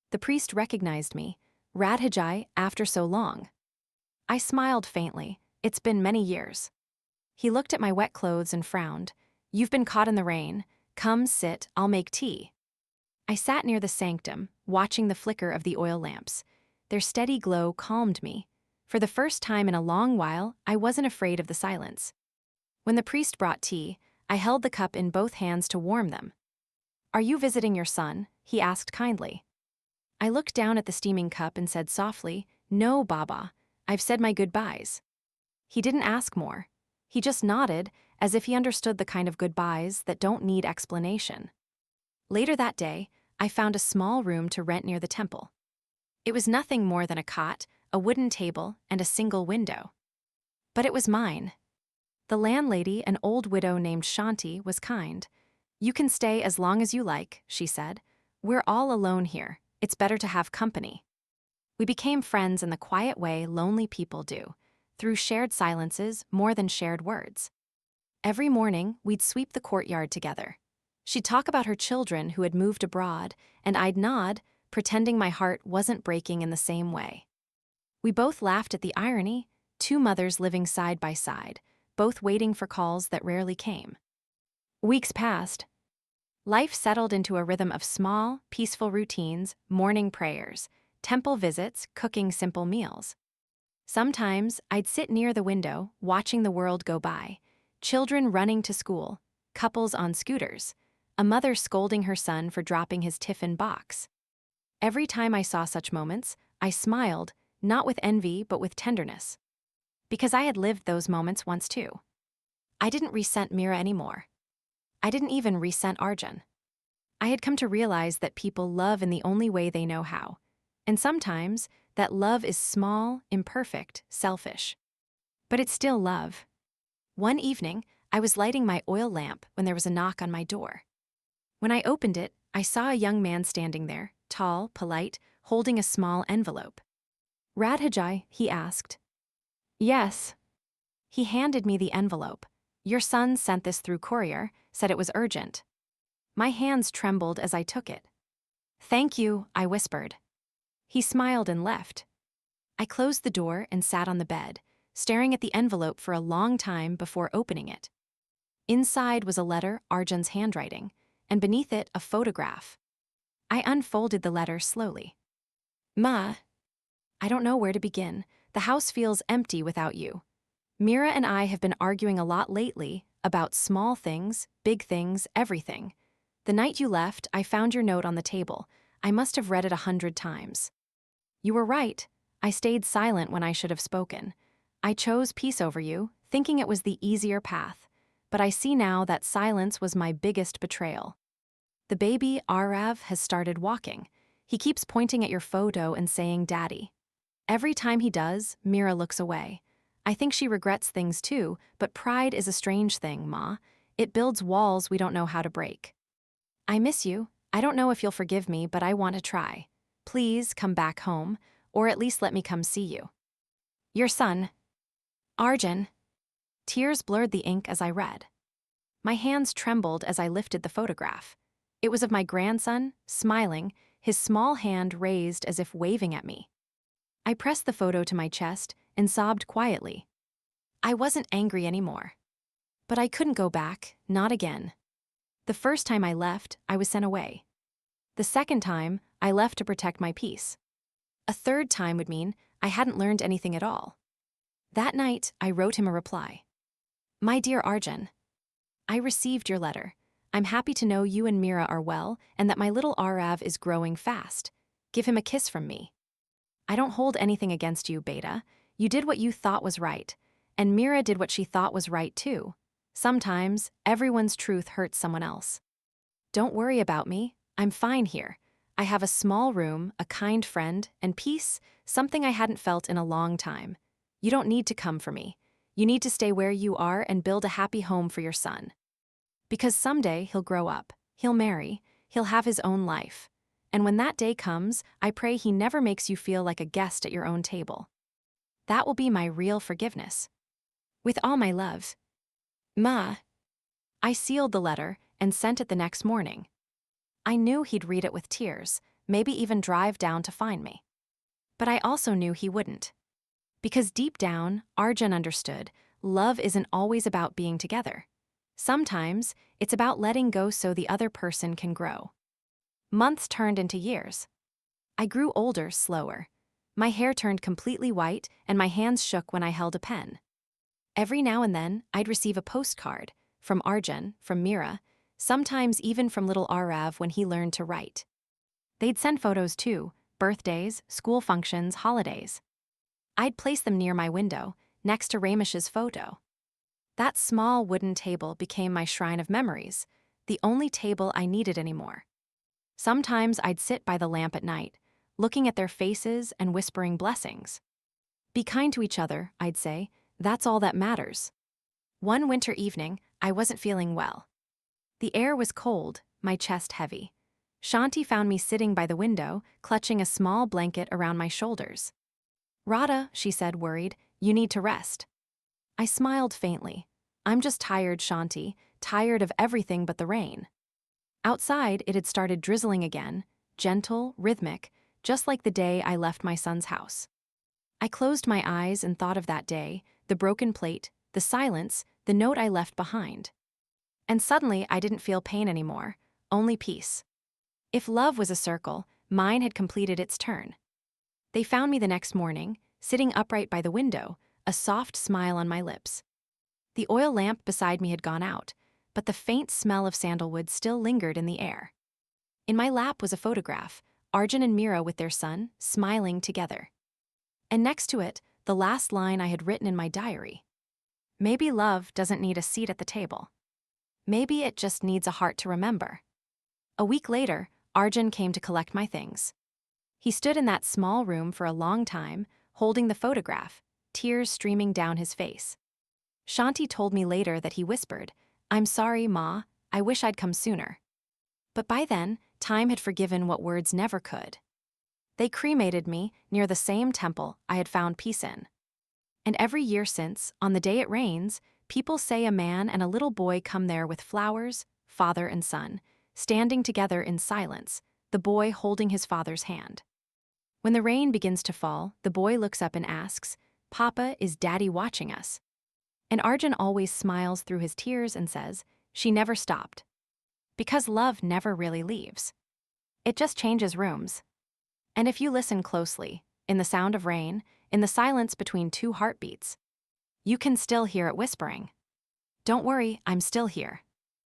Speaker 1: The priest recognized me, Radhajai, after so long. I smiled faintly. It's been many years. He looked at my wet clothes and frowned. You've been caught in the rain. Come, sit, I'll make tea. I sat near the sanctum, watching the flicker of the oil lamps. Their steady glow calmed me. For the first time in a long while, I wasn't afraid of the silence. When the priest brought tea, I held the cup in both hands to warm them. Are you visiting your son? He asked kindly. I looked down at the steaming cup and said softly, No, Baba, I've said my goodbyes. He didn't ask more. He just nodded, as if he understood the kind of goodbyes that don't need explanation. Later that day, I found a small room to rent near the temple. It was nothing more than a cot, a wooden table, and a single window. But it was mine. The landlady, an old widow named Shanti, was kind. You can stay as long as you like, she said. We're all alone here. It's better to have company. We became friends in the quiet way lonely people do, through shared silences more than shared words. Every morning, we'd sweep the courtyard together. She'd talk about her children who had moved abroad, and I'd nod, pretending my heart wasn't breaking in the same way. We both laughed at the irony, two mothers living side by side, both waiting for calls that rarely came. Weeks passed. Life settled into a rhythm of small, peaceful routines, morning prayers, temple visits, cooking simple meals. Sometimes I'd sit near the window, watching the world go by, children running to school, couples on scooters, a mother scolding her son for dropping his tiffin box. Every time I saw such moments, I smiled, not with envy but with tenderness. Because I had lived those moments once too. I didn't resent Mira anymore. I didn't even resent Arjun. I had come to realize that people love in the only way they know how. And sometimes, that love is small, imperfect, selfish. But it's still love. One evening, I was lighting my oil lamp when there was a knock on my door. When I opened it, I saw a young man standing there, tall, polite, holding a small envelope. "Radhajai?" he asked. "Yes." He handed me the envelope. "Your son sent this through courier, said it was urgent." My hands trembled as I took it. "Thank you," I whispered. He smiled and left. I closed the door and sat on the bed, staring at the envelope for a long time before opening it. Inside was a letter, Arjun's handwriting, and beneath it a photograph. I unfolded the letter slowly. "Ma, I don't know where to begin. The house feels empty without you. Mira and I have been arguing a lot lately about small things, big things, everything. The night you left, I found your note on the table. I must have read it 100 times. You were right. I stayed silent when I should have spoken. I chose peace over you, thinking it was the easier path. But I see now that silence was my biggest betrayal. The baby, Arav, has started walking. He keeps pointing at your photo and saying, 'Daddy.' Every time he does, Mira looks away. I think she regrets things too, but pride is a strange thing, Ma. It builds walls we don't know how to break. I miss you. I don't know if you'll forgive me, but I want to try. Please come back home, or at least let me come see you. Your son, Arjun." Tears blurred the ink as I read. My hands trembled as I lifted the photograph. It was of my grandson, smiling, his small hand raised as if waving at me. I pressed the photo to my chest and sobbed quietly. I wasn't angry anymore. But I couldn't go back, not again. The first time I left, I was sent away. The second time, I left to protect my peace. A third time would mean I hadn't learned anything at all. That night, I wrote him a reply. "My dear Arjun, I received your letter. I'm happy to know you and Mira are well and that my little Arav is growing fast. Give him a kiss from me. I don't hold anything against you, Beta. You did what you thought was right, and Mira did what she thought was right too. Sometimes, everyone's truth hurts someone else. Don't worry about me. I'm fine here. I have a small room, a kind friend, and peace, something I hadn't felt in a long time. You don't need to come for me. You need to stay where you are and build a happy home for your son. Because someday he'll grow up, he'll marry, he'll have his own life. And when that day comes, I pray he never makes you feel like a guest at your own table. That will be my real forgiveness. With all my love. Ma." I sealed the letter and sent it the next morning. I knew he'd read it with tears, maybe even drive down to find me. But I also knew he wouldn't. Because deep down, Arjun understood, love isn't always about being together. Sometimes, it's about letting go so the other person can grow. Months turned into years. I grew older, slower. My hair turned completely white and my hands shook when I held a pen. Every now and then, I'd receive a postcard, from Arjun, from Mira, sometimes even from little Arav when he learned to write. They'd send photos too, birthdays, school functions, holidays. I'd place them near my window, next to Ramesh's photo. That small wooden table became my shrine of memories, the only table I needed anymore. Sometimes I'd sit by the lamp at night, looking at their faces and whispering blessings. Be kind to each other, I'd say, that's all that matters. One winter evening, I wasn't feeling well. The air was cold, my chest heavy. Shanti found me sitting by the window, clutching a small blanket around my shoulders. "Radha," she said, worried, "you need to rest." I smiled faintly. "I'm just tired, Shanti, tired of everything but the rain." Outside, it had started drizzling again, gentle, rhythmic, just like the day I left my son's house. I closed my eyes and thought of that day, the broken plate, the silence, the note I left behind. And suddenly I didn't feel pain anymore, only peace. If love was a circle, mine had completed its turn. They found me the next morning, sitting upright by the window, a soft smile on my lips. The oil lamp beside me had gone out, but the faint smell of sandalwood still lingered in the air. In my lap was a photograph, Arjun and Mira with their son, smiling together. And next to it, the last line I had written in my diary. Maybe love doesn't need a seat at the table. Maybe it just needs a heart to remember. A week later, Arjun came to collect my things. He stood in that small room for a long time, holding the photograph, tears streaming down his face. Shanti told me later that he whispered, "I'm sorry, Ma, I wish I'd come sooner." But by then, time had forgiven what words never could. They cremated me near the same temple I had found peace in. And every year since, on the day it rains, people say a man and a little boy come there with flowers, father and son, standing together in silence, the boy holding his father's hand. When the rain begins to fall, the boy looks up and asks, "Papa, is Daddy watching us?" And Arjun always smiles through his tears and says, "She never stopped." Because love never really leaves. It just changes rooms. And if you listen closely, in the sound of rain, in the silence between two heartbeats, you can still hear it whispering, "Don't worry, I'm still here."